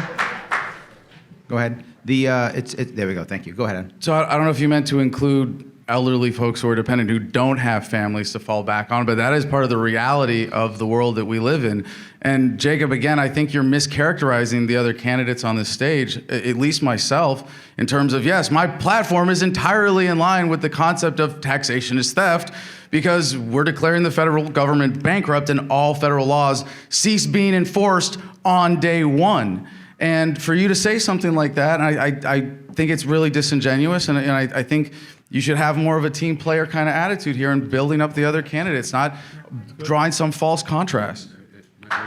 Speaker 1: Go ahead. There we go. Thank you. Go ahead, Adam.
Speaker 4: So I don't know if you meant to include elderly folks who are dependent who don't have families to fall back on, but that is part of the reality of the world that we live in. And Jacob, again, I think you're mischaracterizing the other candidates on this stage, at least myself, in terms of, yes, my platform is entirely in line with the concept of taxation is theft, because we're declaring the federal government bankrupt and all federal laws cease being enforced on day one. And for you to say something like that, I think it's really disingenuous, and I think you should have more of a team player kind of attitude here and building up the other candidates, not drawing some false contrast.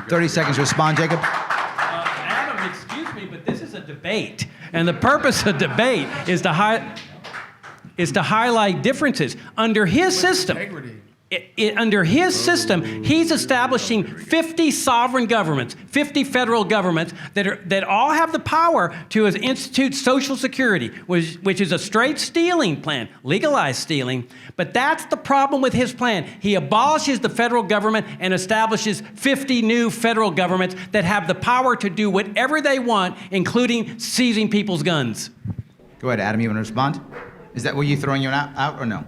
Speaker 1: 30 seconds to respond, Jacob.
Speaker 3: Adam, excuse me, but this is a debate. And the purpose of debate is to highlight differences. Under his system, he's establishing 50 sovereign governments, 50 federal governments that all have the power to institute Social Security, which is a straight stealing plan, legalized stealing. But that's the problem with his plan. He abolishes the federal government and establishes 50 new federal governments that have the power to do whatever they want, including seizing people's guns.
Speaker 1: Go ahead, Adam. You want to respond? Were you throwing your one out or no?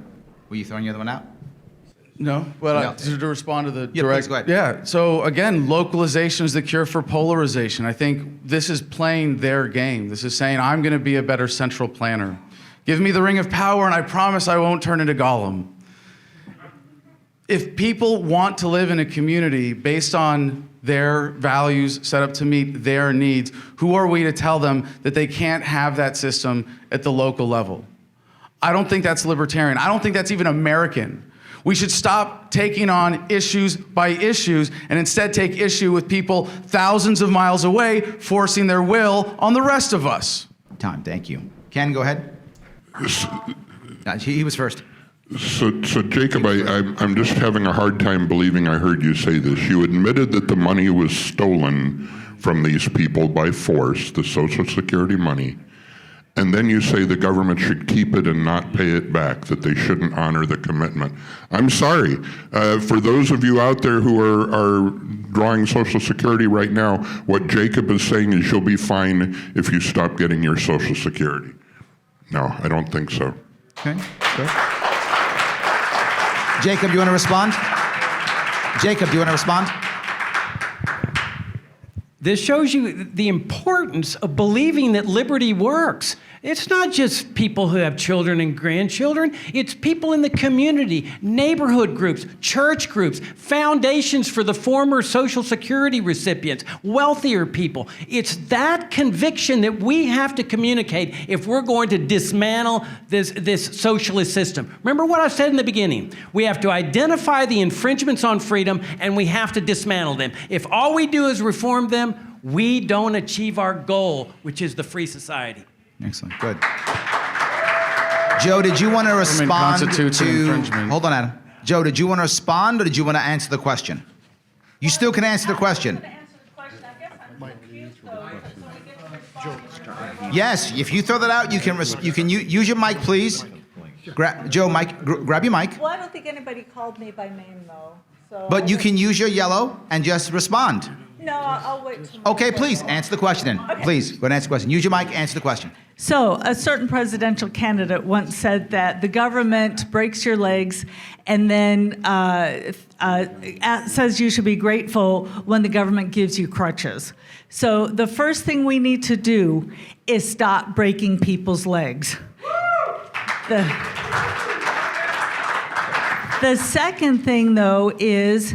Speaker 1: Were you throwing the other one out?
Speaker 4: No, well,
Speaker 1: No.
Speaker 4: to respond to the
Speaker 1: Yeah,
Speaker 4: direct.
Speaker 1: please, go ahead.
Speaker 4: Yeah, so again, localization is the cure for polarization. I think this is playing their game. This is saying, I'm going to be a better central planner. Give me the ring of power, and I promise I won't turn into Gollum. If people want to live in a community based on their values set up to meet their needs, who are we to tell them that they can't have that system at the local level? I don't think that's libertarian. I don't think that's even American. We should stop taking on issues by issues and instead take issue with people thousands of miles away forcing their will on the rest of us.
Speaker 1: Time, thank you. Ken, go ahead. He was first.
Speaker 6: So Jacob, I'm just having a hard time believing I heard you say this. You admitted that the money was stolen from these people by force, the Social Security money. And then you say the government should keep it and not pay it back, that they shouldn't honor the commitment. I'm sorry. For those of you out there who are drawing Social Security right now, what Jacob is saying is you'll be fine if you stop getting your Social Security. No, I don't think so.
Speaker 1: Okay, good. Jacob, you want to respond? Jacob, do you want to respond?
Speaker 3: This shows you the importance of believing that liberty works. It's not just people who have children and grandchildren. It's people in the community, neighborhood groups, church groups, foundations for the former Social Security recipients, wealthier people. It's that conviction that we have to communicate if we're going to dismantle this socialist system. Remember what I said in the beginning. We have to identify the infringements on freedom, and we have to dismantle them. If all we do is reform them, we don't achieve our goal, which is the free society.
Speaker 1: Excellent. Good. Joe, did you want to respond
Speaker 4: constitutes an
Speaker 1: to...
Speaker 4: infringement.
Speaker 1: Hold on, Adam. Joe, did you want to respond or did you want to answer the question? You still can answer the question. Yes, if you throw that out, you can use your mic, please. Joe, grab your mic.
Speaker 2: Well, I don't think anybody called me by name, though. So
Speaker 1: But you can use your yellow and just respond.
Speaker 2: No, I'll wait till...
Speaker 1: Okay, please, answer the question then.
Speaker 2: Okay.
Speaker 1: Please, go ahead and answer the question. Use your mic, answer the question.
Speaker 2: So, a certain presidential candidate once said that the government breaks your legs and then says you should be grateful when the government gives you crutches. So, the first thing we need to do is stop breaking people's legs. The second thing, though, is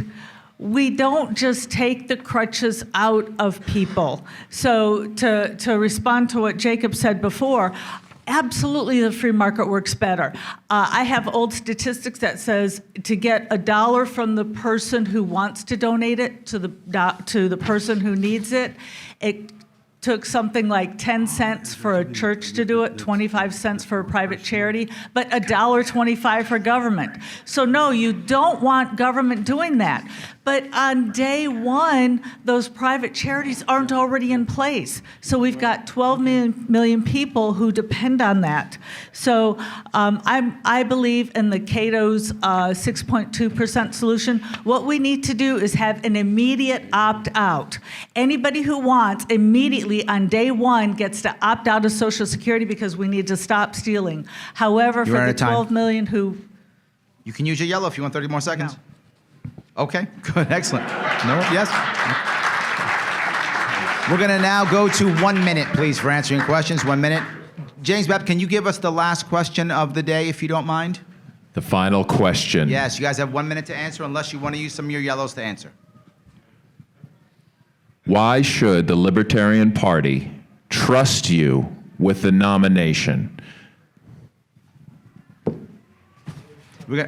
Speaker 2: we don't just take the crutches out of people. So to respond to what Jacob said before, absolutely the free market works better. I have old statistics that says to get $1 from the person who wants to donate it to the person who needs it, it took something like 10 cents for a church to do it, 25 cents for a private charity, but $1.25 for government. So no, you don't want government doing that. But on day one, those private charities aren't already in place. So we've got 12 million people who depend on that. So I believe in the Cato's 6.2% solution. What we need to do is have an immediate opt-out. Anybody who wants immediately on day one gets to opt out of Social Security because we need to stop stealing. However,
Speaker 1: You're
Speaker 2: for
Speaker 1: out
Speaker 2: the
Speaker 1: of time.
Speaker 2: 12 million who...
Speaker 1: You can use your yellow if you want 30 more seconds. Okay, good, excellent. No, yes? We're gonna now go to 1 minute, please, for answering questions. 1 minute. James Bepp, can you give us the last question of the day, if you don't mind?
Speaker 7: The final question.
Speaker 1: Yes, you guys have 1 minute to answer, unless you want to use some of your yellows to answer.
Speaker 7: Why should the Libertarian Party trust you with the nomination?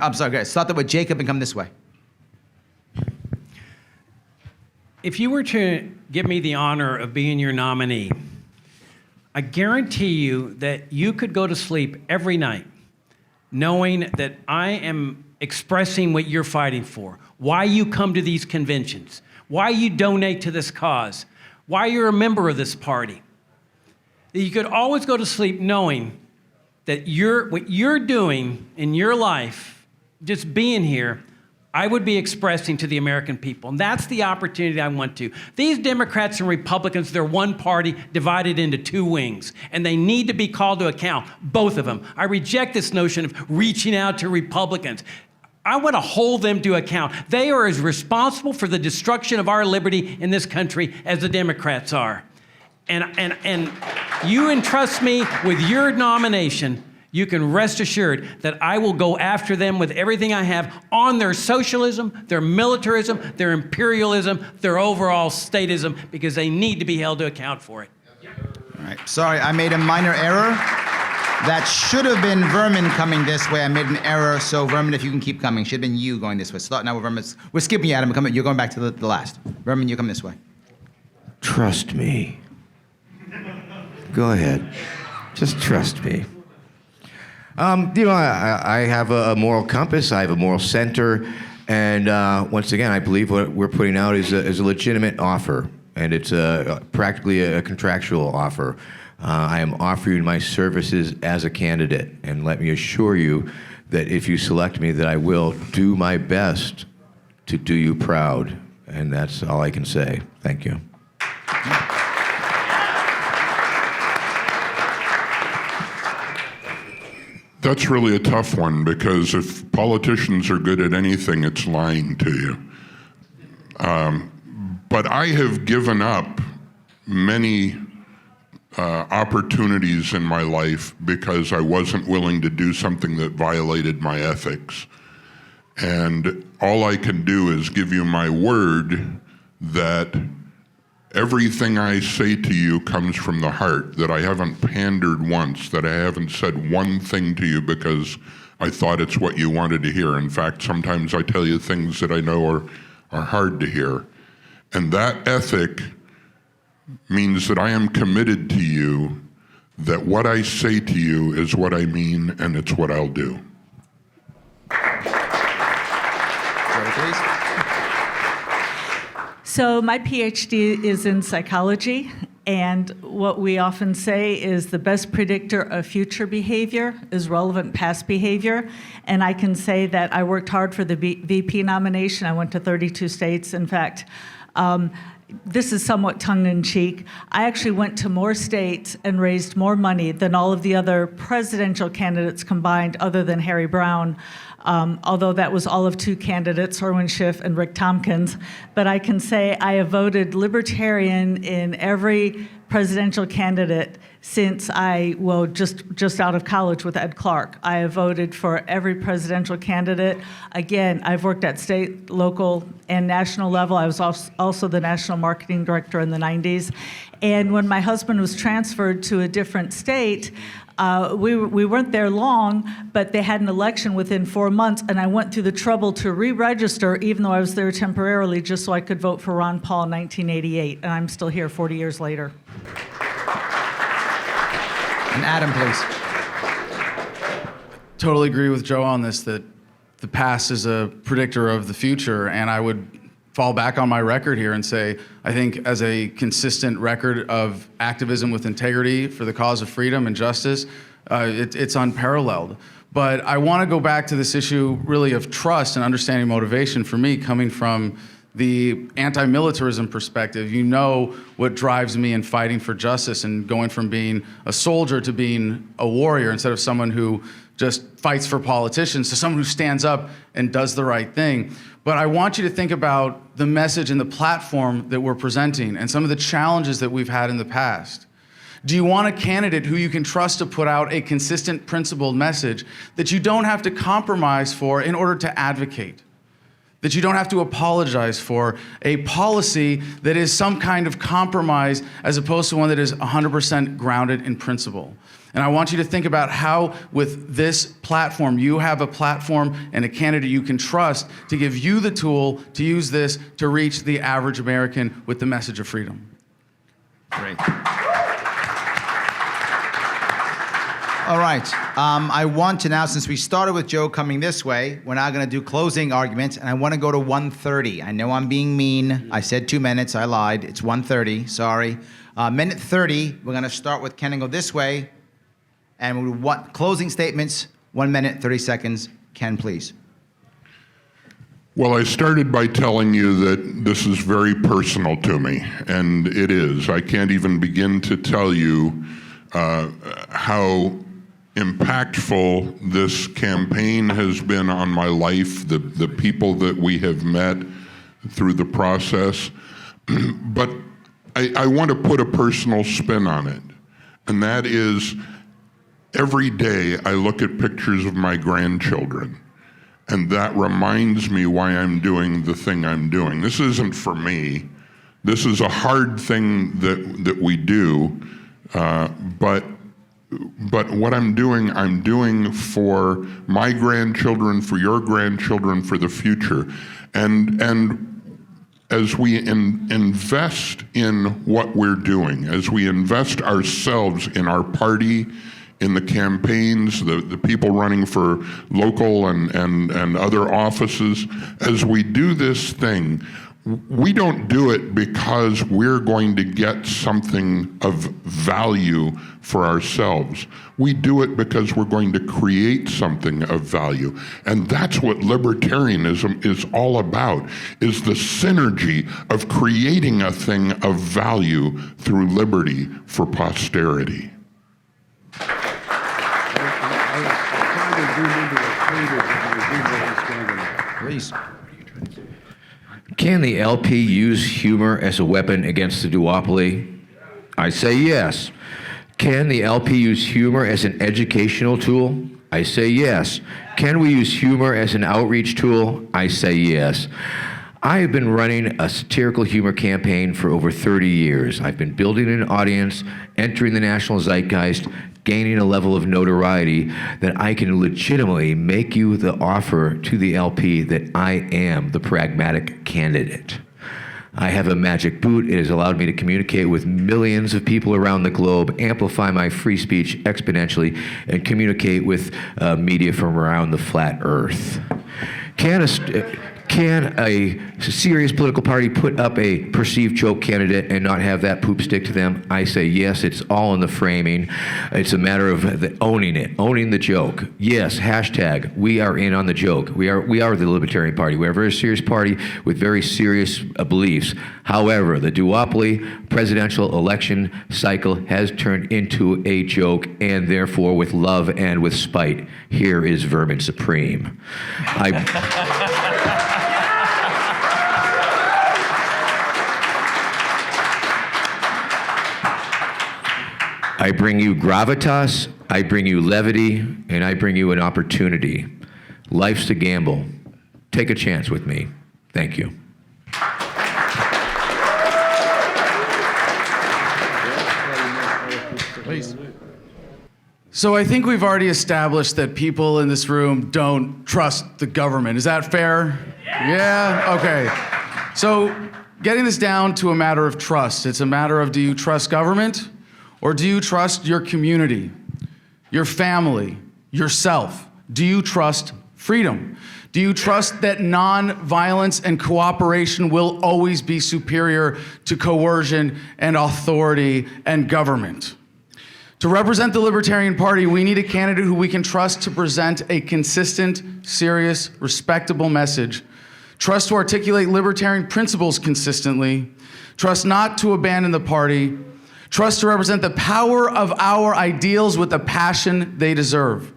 Speaker 1: I'm sorry, guys. Start that with Jacob and come this way.
Speaker 3: If you were to give me the honor of being your nominee, I guarantee you that you could go to sleep every night knowing that I am expressing what you're fighting for, why you come to these conventions, why you donate to this cause, why you're a member of this party. That you could always go to sleep knowing that what you're doing in your life, just being here, I would be expressing to the American people. And that's the opportunity I want to. These Democrats and Republicans, they're one party divided into two wings, and they need to be called to account, both of them. I reject this notion of reaching out to Republicans. I want to hold them to account. They are as responsible for the destruction of our liberty in this country as the Democrats are. And you entrust me with your nomination, you can rest assured that I will go after them with everything I have on their socialism, their militarism, their imperialism, their overall statism, because they need to be held to account for it.
Speaker 1: All right, sorry, I made a minor error. That should have been Vermin coming this way. I made an error, so Vermin, if you can keep coming. Should have been you going this way. Start now with Vermin. We're skipping you, Adam. You're going back to the last. Vermin, you come this way.
Speaker 5: Trust me. Go ahead. Just trust me. I have a moral compass. I have a moral center. And once again, I believe what we're putting out is a legitimate offer. And it's practically a contractual offer. I am offering my services as a candidate. And let me assure you that if you select me, that I will do my best to do you proud And that's all I can say. Thank you.
Speaker 6: That's really a tough one, because if politicians are good at anything, it's lying to you. But I have given up many opportunities in my life because I wasn't willing to do something that violated my ethics. And all I can do is give you my word that everything I say to you comes from the heart, that I haven't pandered once, that I haven't said one thing to you because I thought it's what you wanted to hear. In fact, sometimes I tell you things that I know are hard to hear. And that ethic means that I am committed to you, that what I say to you is what I mean and it's what I'll do.
Speaker 1: Please.
Speaker 2: So my PhD is in psychology, and what we often say is the best predictor of future behavior is relevant past behavior. And I can say that I worked hard for the VP nomination. I went to 32 states. In fact, this is somewhat tongue-in-cheek. I actually went to more states and raised more money than all of the other presidential candidates combined, other than Harry Brown, although that was all of 2 candidates, Irwin Schiff and Rick Tompkins. But I can say I have voted Libertarian in every presidential candidate since just out of college with Ed Clark. I have voted for every presidential candidate. Again, I've worked at state, local, and national level. I was also the national marketing director in the 90s. And when my husband was transferred to a different state, we weren't there long, but they had an election within 4 months, and I went through the trouble to re-register, even though I was there temporarily, just so I could vote for Ron Paul in 1988, and I'm still here 40 years later.
Speaker 1: And Adam, please.
Speaker 4: Totally agree with Joe on this, that the past is a predictor of the future, and I would fall back on my record here and say, I think as a consistent record of activism with integrity for the cause of freedom and justice, it's unparalleled. But I want to go back to this issue really of trust and understanding motivation. For me, coming from the anti-militarism perspective, you know what drives me in fighting for justice and going from being a soldier to being a warrior instead of someone who just fights for politicians to someone who stands up and does the right thing. But I want you to think about the message and the platform that we're presenting and some of the challenges that we've had in the past. Do you want a candidate who you can trust to put out a consistent, principled message that you don't have to compromise for in order to advocate? That you don't have to apologize for a policy that is some kind of compromise as opposed to one that is 100% grounded in principle. And I want you to think about how with this platform, you have a platform and a candidate you can trust to give you the tool to use this to reach the average American with the message of freedom.
Speaker 1: Great. All right. I want to now, since we started with Joe coming this way, we're now going to do closing arguments, and I want to go to 1:30. I know I'm being mean. I said 2 minutes. I lied. It's 1:30. Sorry. Minute 30, we're going to start with Ken and go this way, and we'll do closing statements, 1 minute, 30 seconds. Ken, please.
Speaker 6: Well, I started by telling you that this is very personal to me, and it is. I can't even begin to tell you how impactful this campaign has been on my life, the people that we have met through the process. But I want to put a personal spin on it, and that is every day I look at pictures of my grandchildren, and that reminds me why I'm doing the thing I'm doing. This isn't for me. This is a hard thing that we do, but what I'm doing for my grandchildren, for your grandchildren, for the future. And as we invest in what we're doing, as we invest ourselves in our party, in the campaigns, the people running for local and other offices, as we do this thing, we don't do it because we're going to get something of value for ourselves. We do it because we're going to create something of value. And that's what libertarianism is all about, is the synergy of creating a thing of value through liberty for posterity.
Speaker 5: Please. Can the LP use humor as a weapon against the duopoly? I say yes. Can the LP use humor as an educational tool? I say yes. Can we use humor as an outreach tool? I say yes. I have been running a satirical humor campaign for over 30 years. I've been building an audience, entering the national zeitgeist, gaining a level of notoriety that I can legitimately make you the offer to the LP that I am the pragmatic candidate. I have a magic boot. It has allowed me to communicate with millions of people around the globe, amplify my free speech exponentially, and communicate with media from around the flat earth. Can a serious political party put up a perceived joke candidate and not have that poop stick to them? I say yes, it's all in the framing. It's a matter of owning it, owning the joke. Yes, hashtag, we are in on the joke. We are the Libertarian Party. We are a very serious party with very serious beliefs. However, the duopoly presidential election cycle has turned into a joke, and therefore with love and with spite, here is Vermin Supreme. I bring you gravitas, I bring you levity, and I bring you an opportunity. Life's a gamble. Take a chance with me. Thank you.
Speaker 4: Please. So I think we've already established that people in this room don't trust the government. Is that fair? Yeah? Okay. So getting this down to a matter of trust. It's a matter of, do you trust government? Or do you trust your community, your family, yourself? Do you trust freedom? Do you trust that non-violence and cooperation will always be superior to coercion and authority and government? To represent the Libertarian Party, we need a candidate who we can trust to present a consistent, serious, respectable message. Trust to articulate libertarian principles consistently. Trust not to abandon the party. Trust to represent the power of our ideals with the passion they deserve.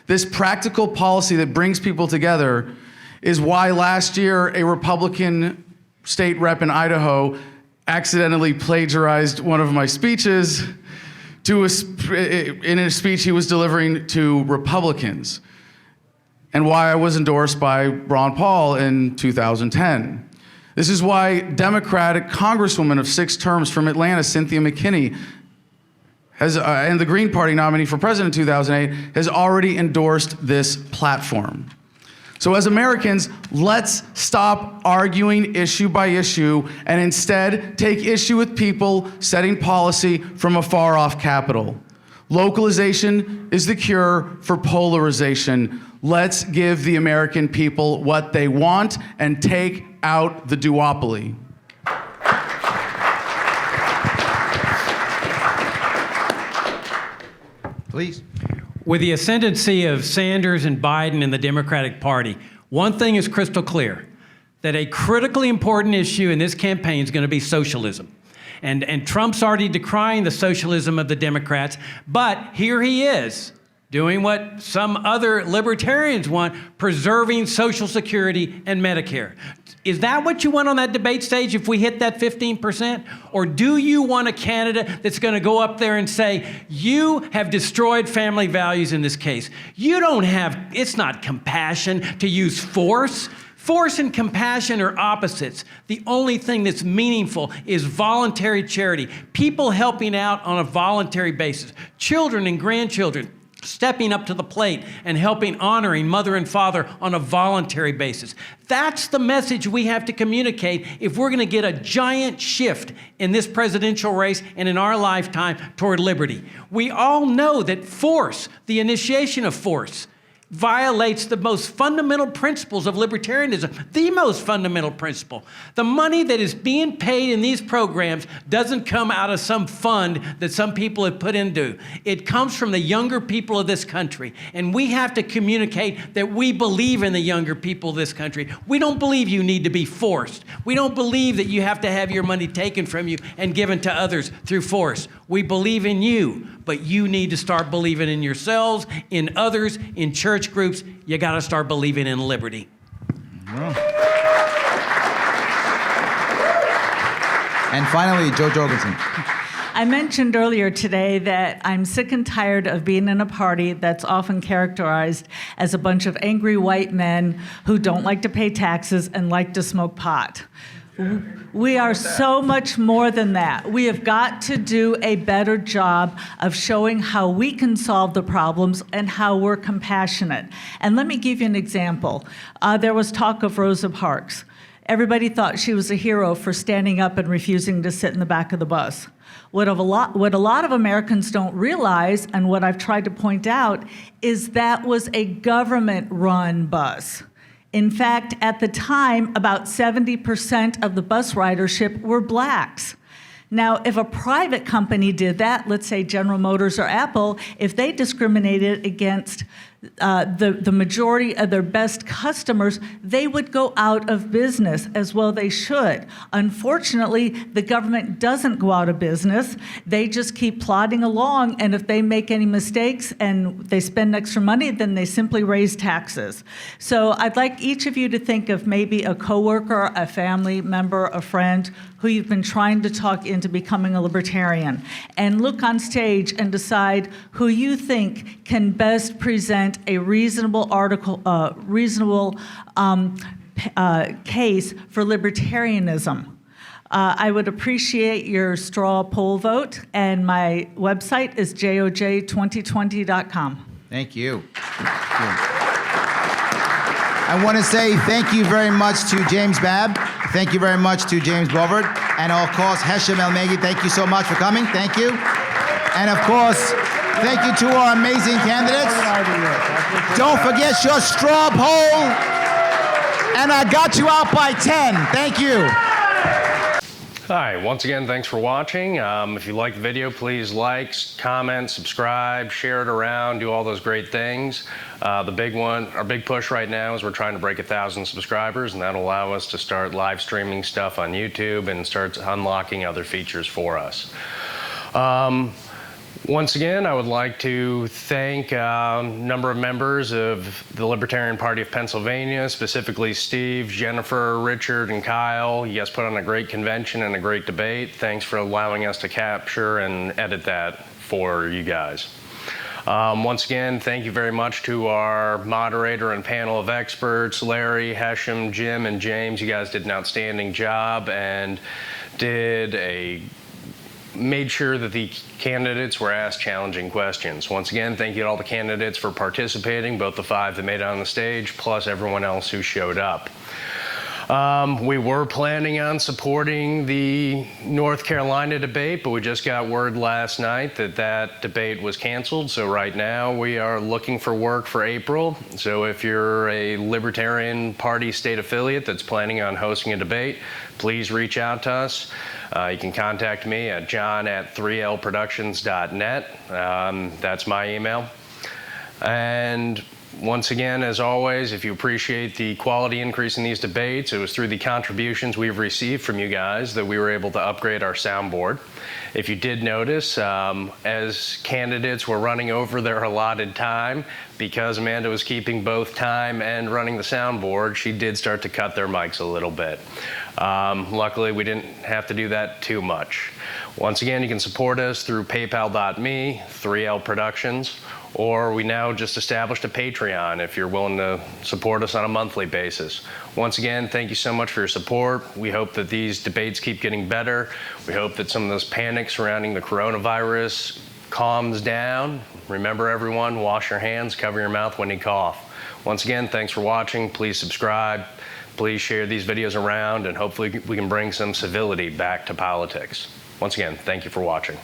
Speaker 4: This practical policy that brings people together is why last year a Republican state rep in Idaho accidentally plagiarized one of my speeches in a speech he was delivering to Republicans, and why I was endorsed by Ron Paul in 2010. This is why Democratic Congresswoman of 6 terms from Atlanta, Cynthia McKinney, and the Green Party nominee for president in 2008, has already endorsed this platform. So as Americans, let's stop arguing issue by issue and instead take issue with people setting policy from a far-off capital. Localization is the cure for polarization. Let's give the American people what they want and take out the duopoly.
Speaker 1: Please.
Speaker 3: With the ascendancy of Sanders and Biden in the Democratic Party, one thing is crystal clear, that a critically important issue in this campaign is going to be socialism. And Trump's already decrying the socialism of the Democrats, but here he is, doing what some other libertarians want, preserving Social Security and Medicare. Is that what you want on that debate stage if we hit that 15%? Or do you want a candidate that's going to go up there and say, you have destroyed family values in this case. You don't have, it's not compassion to use force. Force and compassion are opposites. The only thing that's meaningful is voluntary charity. People helping out on a voluntary basis. Children and grandchildren stepping up to the plate and helping, honoring mother and father on a voluntary basis. That's the message we have to communicate if we're going to get a giant shift in this presidential race and in our lifetime toward liberty. We all know that force, the initiation of force, violates the most fundamental principles of libertarianism, the most fundamental principle. The money that is being paid in these programs doesn't come out of some fund that some people have put into. It comes from the younger people of this country. And we have to communicate that we believe in the younger people of this country. We don't believe you need to be forced. We don't believe that you have to have your money taken from you and given to others through force. We believe in you, but you need to start believing in yourselves, in others, in church groups. You got to start believing in liberty.
Speaker 1: And finally, Joe Jorgensen.
Speaker 2: I mentioned earlier today that I'm sick and tired of being in a party that's often characterized as a bunch of angry white men who don't like to pay taxes and like to smoke pot. We are so much more than that. We have got to do a better job of showing how we can solve the problems and how we're compassionate. And let me give you an example. There was talk of Rosa Parks. Everybody thought she was a hero for standing up and refusing to sit in the back of the bus. What a lot of Americans don't realize, and what I've tried to point out, is that was a government-run bus. In fact, at the time, about 70% of the bus ridership were blacks. Now, if a private company did that, let's say General Motors or Apple, if they discriminated against the majority of their best customers, they would go out of business, as well they should. Unfortunately, the government doesn't go out of business. They just keep plodding along, and if they make any mistakes and they spend extra money, then they simply raise taxes. So I'd like each of you to think of maybe a coworker, a family member, a friend who you've been trying to talk into becoming a libertarian, and look on stage and decide who you think can best present a reasonable case for libertarianism. I would appreciate your straw poll vote, and my website is joj2020.com.
Speaker 1: Thank you. I want to say thank you very much to James Babb. Thank you very much to James Bovard. And of course, Heshem El-Megid, thank you so much for coming. Thank you. And of course, thank you to our amazing candidates. Don't forget your straw poll. And I got you out by 10. Thank you.
Speaker 11: Hi, once again, thanks for watching. If you like the video, please like, comment, subscribe, share it around, do all those great things. The big one, our big push right now is we're trying to break 1,000 subscribers, and that'll allow us to start live streaming stuff on YouTube and start unlocking other features for us. Once again, I would like to thank a number of members of the Libertarian Party of Pennsylvania, specifically Steve, Jennifer, Richard, and Kyle. You guys put on a great convention and a great debate. Thanks for allowing us to capture and edit that for you guys. Once again, thank you very much to our moderator and panel of experts, Larry, Heshem, Jim, and James. You guys did an outstanding job and made sure that the candidates were asked challenging questions. Once again, thank you to all the candidates for participating, both the 5 that made it on the stage, plus everyone else who showed up. We were planning on supporting the North Carolina debate, but we just got word last night that that debate was canceled. So right now we are looking for work for April. So if you're a Libertarian Party state affiliate that's planning on hosting a debate, please reach out to us. You can contact me at john@3lproductions.net. That's my email. And once again, as always, if you appreciate the quality increase in these debates, it was through the contributions we've received from you guys that we were able to upgrade our soundboard. If you did notice, as candidates were running over their allotted time, because Amanda was keeping both time and running the soundboard, she did start to cut their mics a little bit. Luckily, we didn't have to do that too much. Once again, you can support us through paypal.me, 3L Productions, or we now just established a Patreon if you're willing to support us on a monthly basis. Once again, thank you so much for your support. We hope that these debates keep getting better. We hope that some of this panic surrounding the coronavirus calms down. Remember, everyone, wash your hands, cover your mouth when you cough. Once again, thanks for watching. Please subscribe. Please share these videos around, and hopefully we can bring some civility back to politics. Once again, thank you for watching.